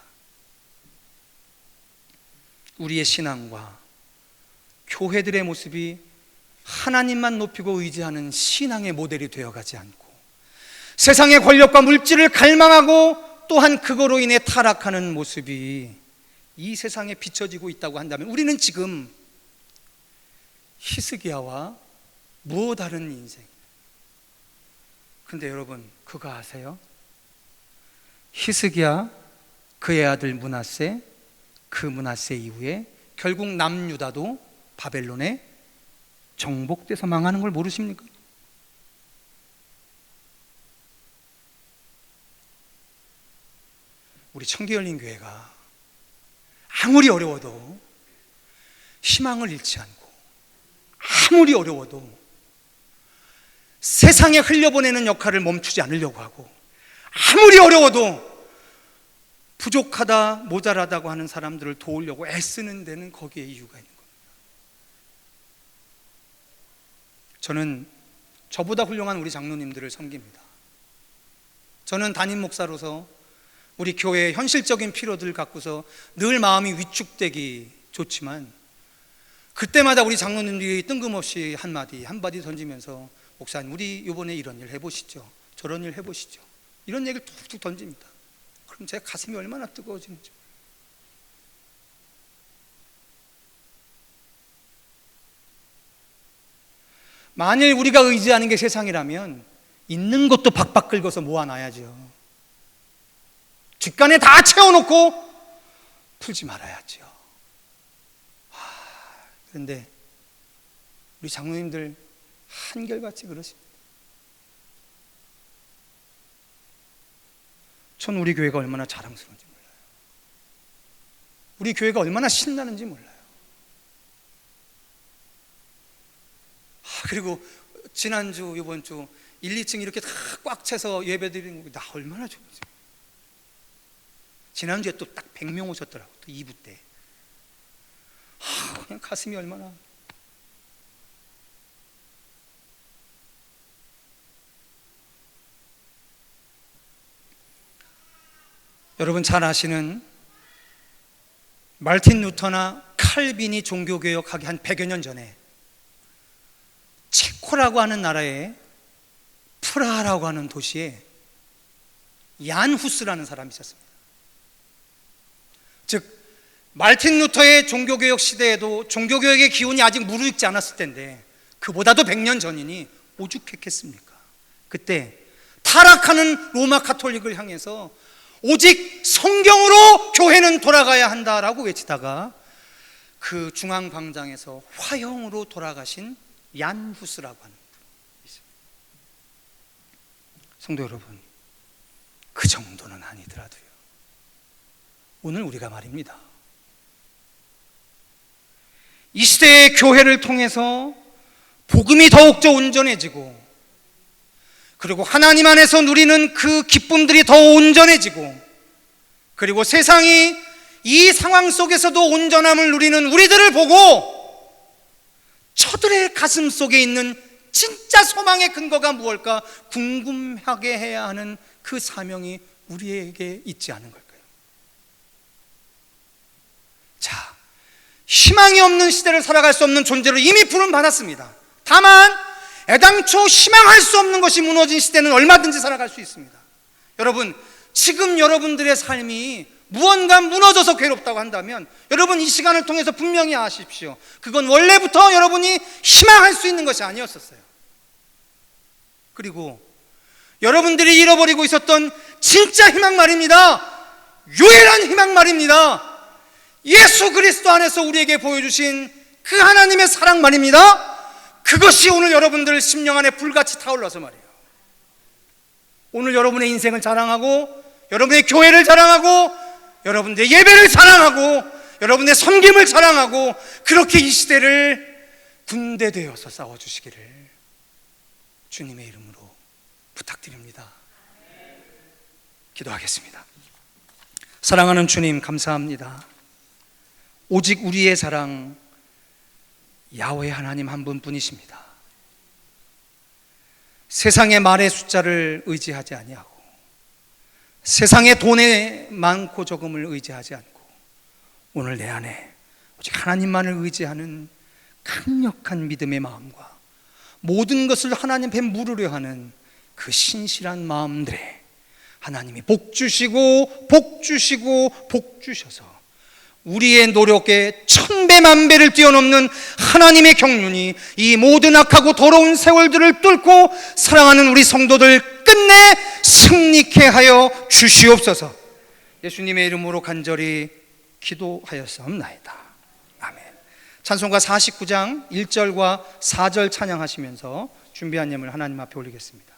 우리의 신앙과 교회들의 모습이 하나님만 높이고 의지하는 신앙의 모델이 되어가지 않고 세상의 권력과 물질을 갈망하고 또한 그거로 인해 타락하는 모습이 이 세상에 비춰지고 있다고 한다면 우리는 지금 히스기야와 무엇 다른 인생. 근데 여러분 그거 아세요? 히스기야, 그의 아들 므낫세, 그 므낫세 이후에 결국 남유다도 바벨론에 정복돼서 망하는 걸 모르십니까? 우리 청기열린교회가 아무리 어려워도 희망을 잃지 않고 아무리 어려워도 세상에 흘려보내는 역할을 멈추지 않으려고 하고 아무리 어려워도 부족하다 모자라다고 하는 사람들을 도우려고 애쓰는 데는 거기에 이유가 있는 겁니다. 저는 저보다 훌륭한 우리 장로님들을 섬깁니다. 저는 담임 목사로서 우리 교회의 현실적인 필요들을 갖고서 늘 마음이 위축되기 좋지만 그때마다 우리 장로님들이 뜬금없이 한마디 던지면서 목사님 우리 이번에 이런 일 해보시죠, 저런 일 해보시죠, 이런 얘기를 툭툭 던집니다. 그럼 제 가슴이 얼마나 뜨거워지는지. 만일 우리가 의지하는 게 세상이라면 있는 것도 박박 긁어서 모아놔야죠. 뒷간에 다 채워놓고 풀지 말아야죠. 그런데 우리 장로님들 한결같이 그러십니다. 전 우리 교회가 얼마나 자랑스러운지 몰라요. 우리 교회가 얼마나 신나는지 몰라요. 그리고 지난주 이번 주 1, 2층 이렇게 다 꽉 차서 예배 드리는 거 나 얼마나 좋은지. 지난주에 또 딱 100명 오셨더라고, 또 2부 때. 그냥 가슴이 얼마나. 여러분 잘 아시는 말틴 루터나 칼빈이 종교개혁하기 한 100여 년 전에 체코라고 하는 나라에 프라하라고 하는 도시에 얀 후스라는 사람이 있었습니다. 즉 말틴 루터의 종교개혁 시대에도 종교개혁의 기운이 아직 무르익지 않았을 텐데 그보다도 100년 전이니 오죽했겠습니까? 그때 타락하는 로마 가톨릭을 향해서 오직 성경으로 교회는 돌아가야 한다라고 외치다가 그 중앙광장에서 화형으로 돌아가신 얀 후스라고 하는 분이 있습니다. 성도 여러분, 그 정도는 아니더라도요, 오늘 우리가 말입니다, 이 시대의 교회를 통해서 복음이 더욱더 온전해지고 그리고 하나님 안에서 누리는 그 기쁨들이 더 온전해지고 그리고 세상이 이 상황 속에서도 온전함을 누리는 우리들을 보고 저들의 가슴 속에 있는 진짜 소망의 근거가 무엇일까 궁금하게 해야 하는 그 사명이 우리에게 있지 않은 걸까요? 자, 희망이 없는 시대를 살아갈 수 없는 존재로 이미 부름받았습니다. 다만 애당초 희망할 수 없는 것이 무너진 시대는 얼마든지 살아갈 수 있습니다. 여러분, 지금 여러분들의 삶이 무언가 무너져서 괴롭다고 한다면 여러분 이 시간을 통해서 분명히 아십시오. 그건 원래부터 여러분이 희망할 수 있는 것이 아니었었어요. 그리고 여러분들이 잃어버리고 있었던 진짜 희망 말입니다. 유일한 희망 말입니다. 예수 그리스도 안에서 우리에게 보여주신 그 하나님의 사랑 말입니다. 그것이 오늘 여러분들 심령 안에 불같이 타올라서 말이에요. 오늘 여러분의 인생을 자랑하고 여러분의 교회를 자랑하고 여러분의 예배를 자랑하고 여러분의 섬김을 자랑하고 그렇게 이 시대를 군대 되어서 싸워주시기를 주님의 이름으로 부탁드립니다. 기도하겠습니다. 사랑하는 주님, 감사합니다. 오직 우리의 사랑 야훼 하나님 한 분뿐이십니다. 세상의 말의 숫자를 의지하지 아니하고 세상의 돈의 많고 적음을 의지하지 않고 오늘 내 안에 오직 하나님만을 의지하는 강력한 믿음의 마음과 모든 것을 하나님 앞에 물으려 하는 그 신실한 마음들에 하나님이 복 주시고 복 주시고 복 주셔서 우리의 노력에 1000배 만배를 뛰어넘는 하나님의 경륜이 이 모든 악하고 더러운 세월들을 뚫고 사랑하는 우리 성도들 끝내 승리케 하여 주시옵소서. 예수님의 이름으로 간절히 기도하였사옵나이다. 아멘. 찬송가 49장 1절과 4절 찬양하시면서 준비한 예물 하나님 앞에 올리겠습니다.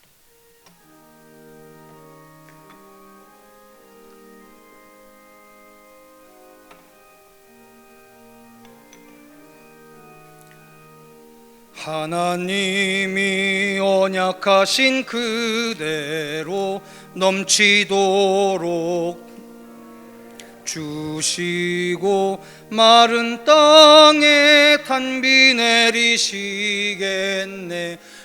하나님이 언약하신 그대로 넘치도록 주시고 마른 땅에 단비 내리시겠네.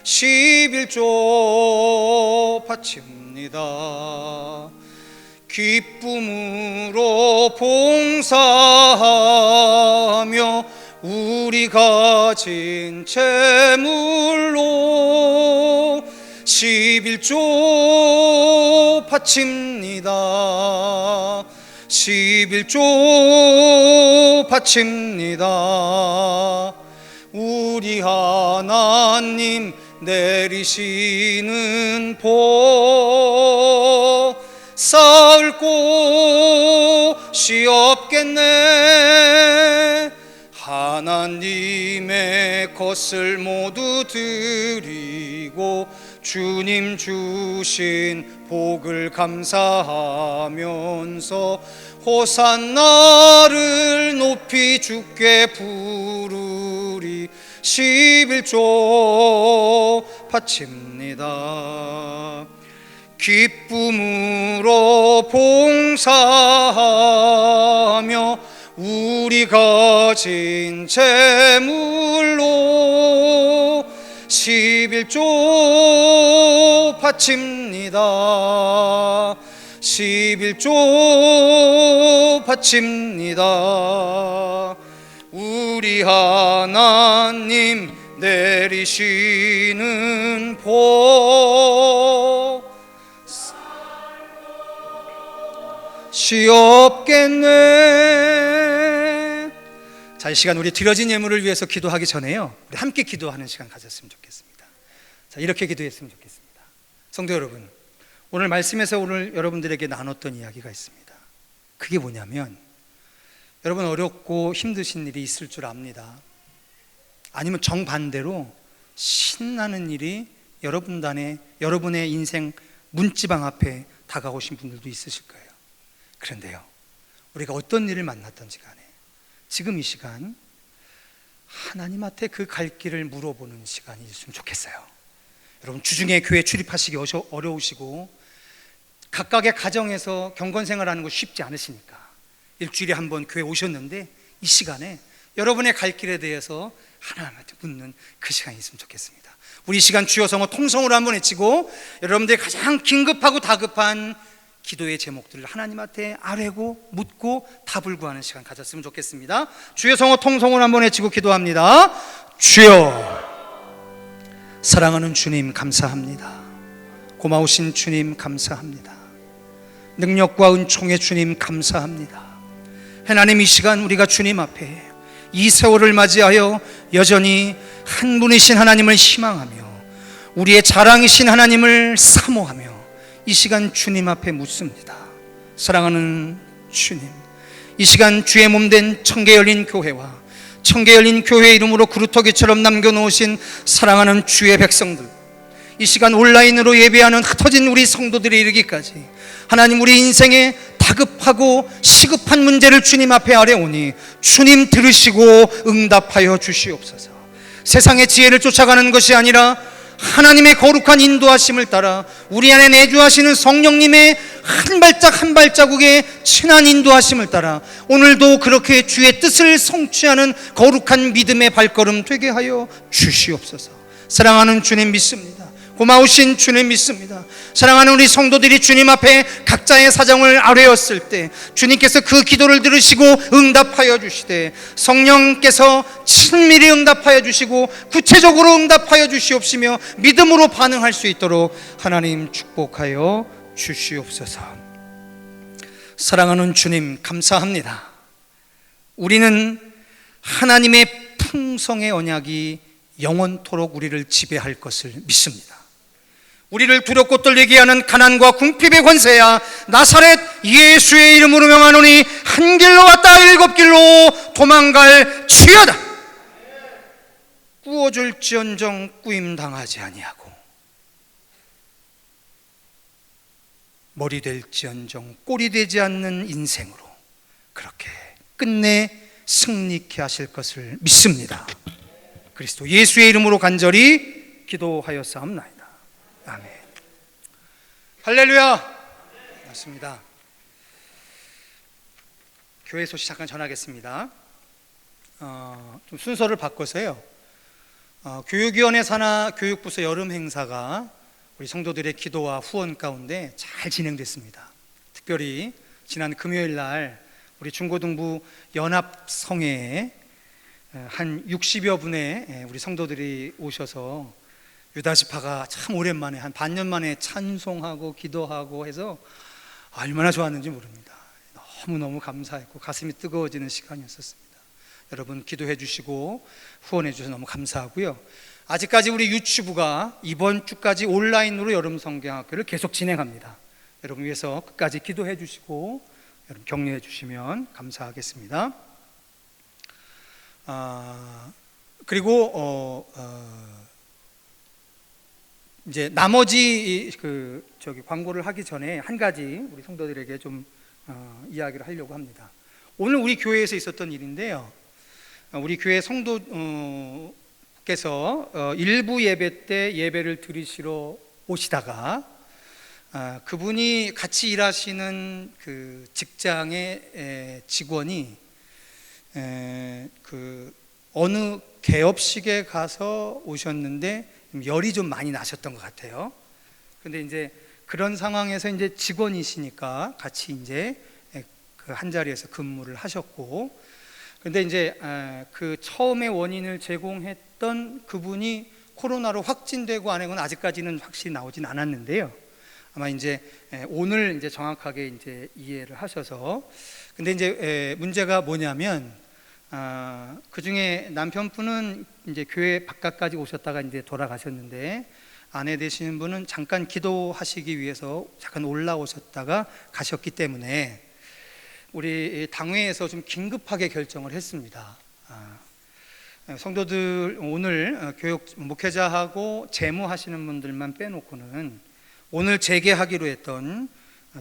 11조 바칩니다. 기쁨으로 봉사하며 우리 가진 재물로 11조 바칩니다. 11조 바칩니다. 우리 하나님 내리시는 복 쌓을 곳이 없겠네. 하나님의 것을 모두 드리고 주님 주신 복을 감사하면서 호산나를 높이 주께 부르리. 11조 바칩니다. 기쁨으로 봉사하며 우리 가진 재물로 11조 바칩니다. 11조 바칩니다. 우리 하나님 내리시는 복 없겠네. 자, 이 시간 우리 드려진 예물을 위해서 기도하기 전에요, 우리 함께 기도하는 시간 가졌으면 좋겠습니다. 자, 이렇게 기도했으면 좋겠습니다. 성도 여러분, 오늘 말씀에서 오늘 여러분들에게 나눴던 이야기가 있습니다. 그게 뭐냐면, 여러분 어렵고 힘드신 일이 있을 줄 압니다. 아니면 정반대로 신나는 일이 여러분의 인생 문지방 앞에 다가오신 분들도 있으실 거예요. 그런데요, 우리가 어떤 일을 만났던지 간에 지금 이 시간 하나님한테 그 갈 길을 물어보는 시간이 있으면 좋겠어요. 여러분, 주중에 교회 출입하시기 어려우시고 각각의 가정에서 경건생활하는 거 쉽지 않으시니까 일주일에 한 번 교회 오셨는데 이 시간에 여러분의 갈 길에 대해서 하나님한테 묻는 그 시간이 있으면 좋겠습니다. 우리 이 시간 주여 성호 통성으로 한번 외치고 여러분들이 가장 긴급하고 다급한 기도의 제목들을 하나님한테 아뢰고 묻고 답을 구하는 시간 가졌으면 좋겠습니다. 주여 성호 통성으로 한번 외치고 기도합니다. 주여, 사랑하는 주님 감사합니다. 고마우신 주님 감사합니다. 능력과 은총의 주님 감사합니다. 하나님, 이 시간 우리가 주님 앞에 이 세월을 맞이하여 여전히 한 분이신 하나님을 희망하며 우리의 자랑이신 하나님을 사모하며 이 시간 주님 앞에 묻습니다. 사랑하는 주님, 이 시간 주의 몸된 청계 열린 교회와 청계 열린 교회 이름으로 그루터기처럼 남겨놓으신 사랑하는 주의 백성들, 이 시간 온라인으로 예배하는 흩어진 우리 성도들이 이르기까지 하나님, 우리 인생에 다급하고 시급한 문제를 주님 앞에 아뢰오니 주님 들으시고 응답하여 주시옵소서. 세상의 지혜를 쫓아가는 것이 아니라 하나님의 거룩한 인도하심을 따라 우리 안에 내주하시는 성령님의 한 발짝 한 발자국의 친한 인도하심을 따라 오늘도 그렇게 주의 뜻을 성취하는 거룩한 믿음의 발걸음 되게 하여 주시옵소서. 사랑하는 주님 믿습니다. 고마우신 주님 믿습니다. 사랑하는 우리 성도들이 주님 앞에 각자의 사정을 아뢰었을 때 주님께서 그 기도를 들으시고 응답하여 주시되 성령께서 친밀히 응답하여 주시고 구체적으로 응답하여 주시옵시며 믿음으로 반응할 수 있도록 하나님 축복하여 주시옵소서. 사랑하는 주님 감사합니다. 우리는 하나님의 풍성의 언약이 영원토록 우리를 지배할 것을 믿습니다. 우리를 두렵고 떨리게 하는 가난과 궁핍의 권세야 나사렛 예수의 이름으로 명하노니 한 길로 왔다 일곱 길로 도망갈 지어다. 꾸어줄지언정 꾸임당하지 아니하고 머리 될지언정 꼴이 되지 않는 인생으로 그렇게 끝내 승리케 하실 것을 믿습니다. 그리스도 예수의 이름으로 간절히 기도하였사옵나이다. 아멘. 할렐루야. 맞습니다. 교회 소식 잠깐 전하겠습니다. 좀 순서를 바꿔서요. 교육위원회 산하 교육부서 여름 행사가 우리 성도들의 기도와 후원 가운데 잘 진행됐습니다. 특별히 지난 금요일 날 우리 중고등부 연합성회에 한 60여 분의 우리 성도들이 오셔서 유다지파가 참 오랜만에 한 반년 만에 찬송하고 기도하고 해서 얼마나 좋았는지 모릅니다. 너무너무 감사했고 가슴이 뜨거워지는 시간이었습니다. 여러분 기도해 주시고 후원해 주셔서 너무 감사하고요. 아직까지 우리 유치부가 이번 주까지 온라인으로 여름 성경학교를 계속 진행합니다. 여러분 위해서 끝까지 기도해 주시고 여러분 격려해 주시면 감사하겠습니다. 그리고 이제 나머지 광고를 하기 전에 한 가지 우리 성도들에게 좀 이야기를 하려고 합니다. 오늘 우리 교회에서 있었던 일인데요. 우리 교회 성도께서 일부 예배 때 예배를 드리시러 오시다가 그분이 같이 일하시는 그 직장의 직원이 그 어느 개업식에 가서 오셨는데 열이 좀 많이 나셨던 것 같아요. 근데 이제 그런 상황에서 이제 직원이시니까 같이 이제 그 한 자리에서 근무를 하셨고, 근데 이제 그 처음에 원인을 제공했던 그분이 코로나로 확진되고 안 한 건 아직까지는 확실히 나오진 않았는데요. 아마 이제 오늘 이제 정확하게 이제 이해를 하셔서, 근데 이제 문제가 뭐냐면 그 중에 남편분은 이제 교회 바깥까지 오셨다가 이제 돌아가셨는데 아내 되시는 분은 잠깐 기도하시기 위해서 잠깐 올라오셨다가 가셨기 때문에 우리 당회에서 좀 긴급하게 결정을 했습니다. 성도들 오늘 교육 목회자하고 재무하시는 분들만 빼놓고는 오늘 재개하기로 했던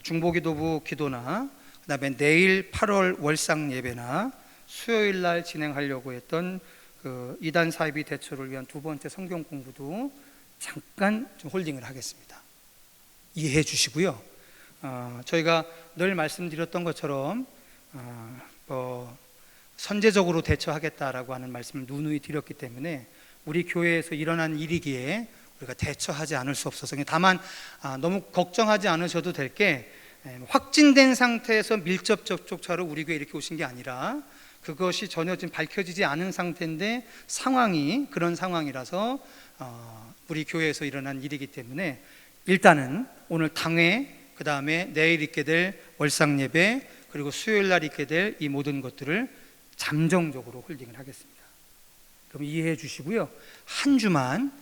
중보기도부 기도나 그다음에 내일 8월 월상 예배나 수요일 날 진행하려고 했던 그 이단 사이비 대처를 위한 두 번째 성경 공부도 잠깐 좀 홀딩을 하겠습니다. 이해해 주시고요. 저희가 늘 말씀드렸던 것처럼 선제적으로 대처하겠다라고 하는 말씀을 누누이 드렸기 때문에 우리 교회에서 일어난 일이기에 우리가 대처하지 않을 수 없어서, 다만 너무 걱정하지 않으셔도 될 게 확진된 상태에서 밀접 접촉자로 우리 교회에 이렇게 오신 게 아니라 그것이 전혀 지금 밝혀지지 않은 상태인데 상황이 그런 상황이라서 우리 교회에서 일어난 일이기 때문에 일단은 오늘 당회, 그 다음에 내일 있게 될 월상 예배, 그리고 수요일 날 있게 될 이 모든 것들을 잠정적으로 홀딩을 하겠습니다. 그럼 이해해 주시고요. 한 주만,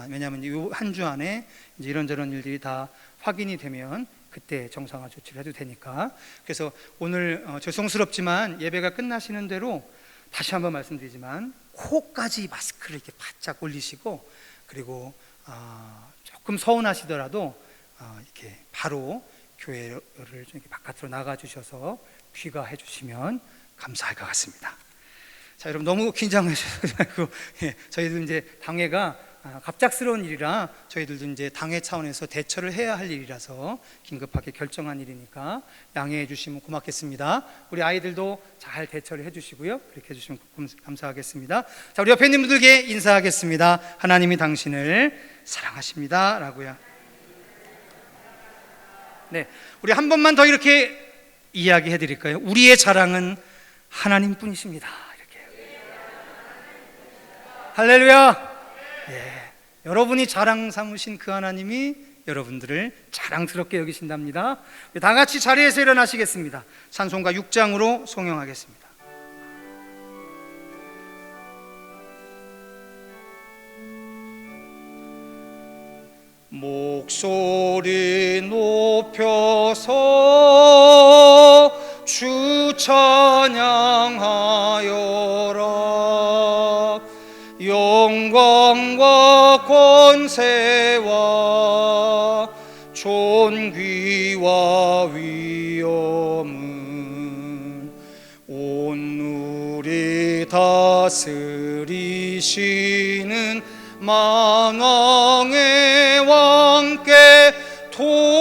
왜냐하면 이 한 주 안에 이제 이런저런 일들이 다 확인이 되면 그때 정상화 조치를 해도 되니까. 그래서 오늘 죄송스럽지만 예배가 끝나시는 대로 다시 한번 말씀드리지만 코까지 마스크를 이렇게 바짝 올리시고, 그리고 조금 서운하시더라도 이렇게 바로 교회를 좀 이렇게 바깥으로 나가 주셔서 귀가해 주시면 감사할 것 같습니다. 자, 여러분 너무 긴장하시지 말고, 저희도 이제 당회가 갑작스러운 일이라 저희들도 이제 당회 차원에서 대처를 해야 할 일이라서 긴급하게 결정한 일이니까 양해해 주시면 고맙겠습니다. 우리 아이들도 잘 대처를 해주시고요. 그렇게 해주시면 감사하겠습니다. 자, 우리 옆에 있는 분들께 인사하겠습니다. 하나님이 당신을 사랑하십니다 라고요. 네, 우리 한 번만 더 이렇게 이야기해 드릴까요? 우리의 자랑은 하나님 뿐이십니다. 이렇게. 할렐루야. 예, 여러분이 자랑 삼으신 그 하나님이 여러분들을 자랑스럽게 여기신답니다. 다 같이 자리에서 일어나시겠습니다. 찬송가 6장으로 송영하겠습니다. 목소리 높여서 주 찬양하여라. 영광과 권세와 존귀와 위엄은 온누리 다스리시는 만왕의 왕께 돌려라.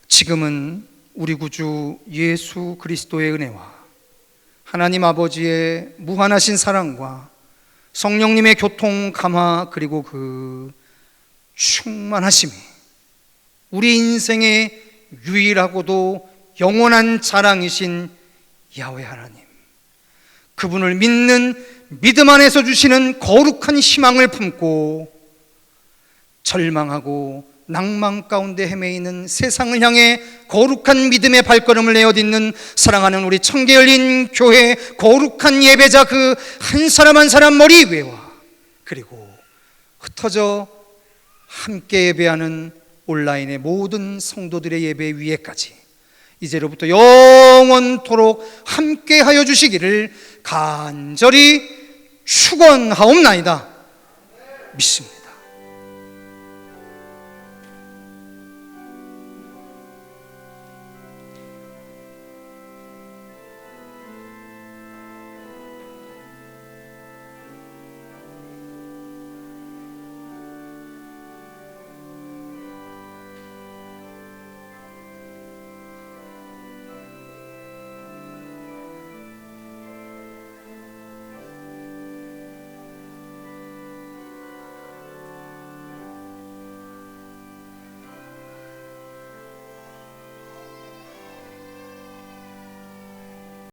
지금은 우리 구주 예수 그리스도의 은혜와 하나님 아버지의 무한하신 사랑과 성령님의 교통 감화 그리고 그 충만하심이 우리 인생의 유일하고도 영원한 자랑이신 야훼 하나님, 그분을 믿는 믿음 안에서 주시는 거룩한 희망을 품고 절망하고 낭만 가운데 헤매이는 세상을 향해 거룩한 믿음의 발걸음을 내어딛는 사랑하는 우리 청계 열린 교회 거룩한 예배자 그 한 사람 한 사람 머리 위에와 그리고 흩어져 함께 예배하는 온라인의 모든 성도들의 예배 위에까지 이제로부터 영원토록 함께하여 주시기를 간절히 축원하옵나이다. 믿습니다.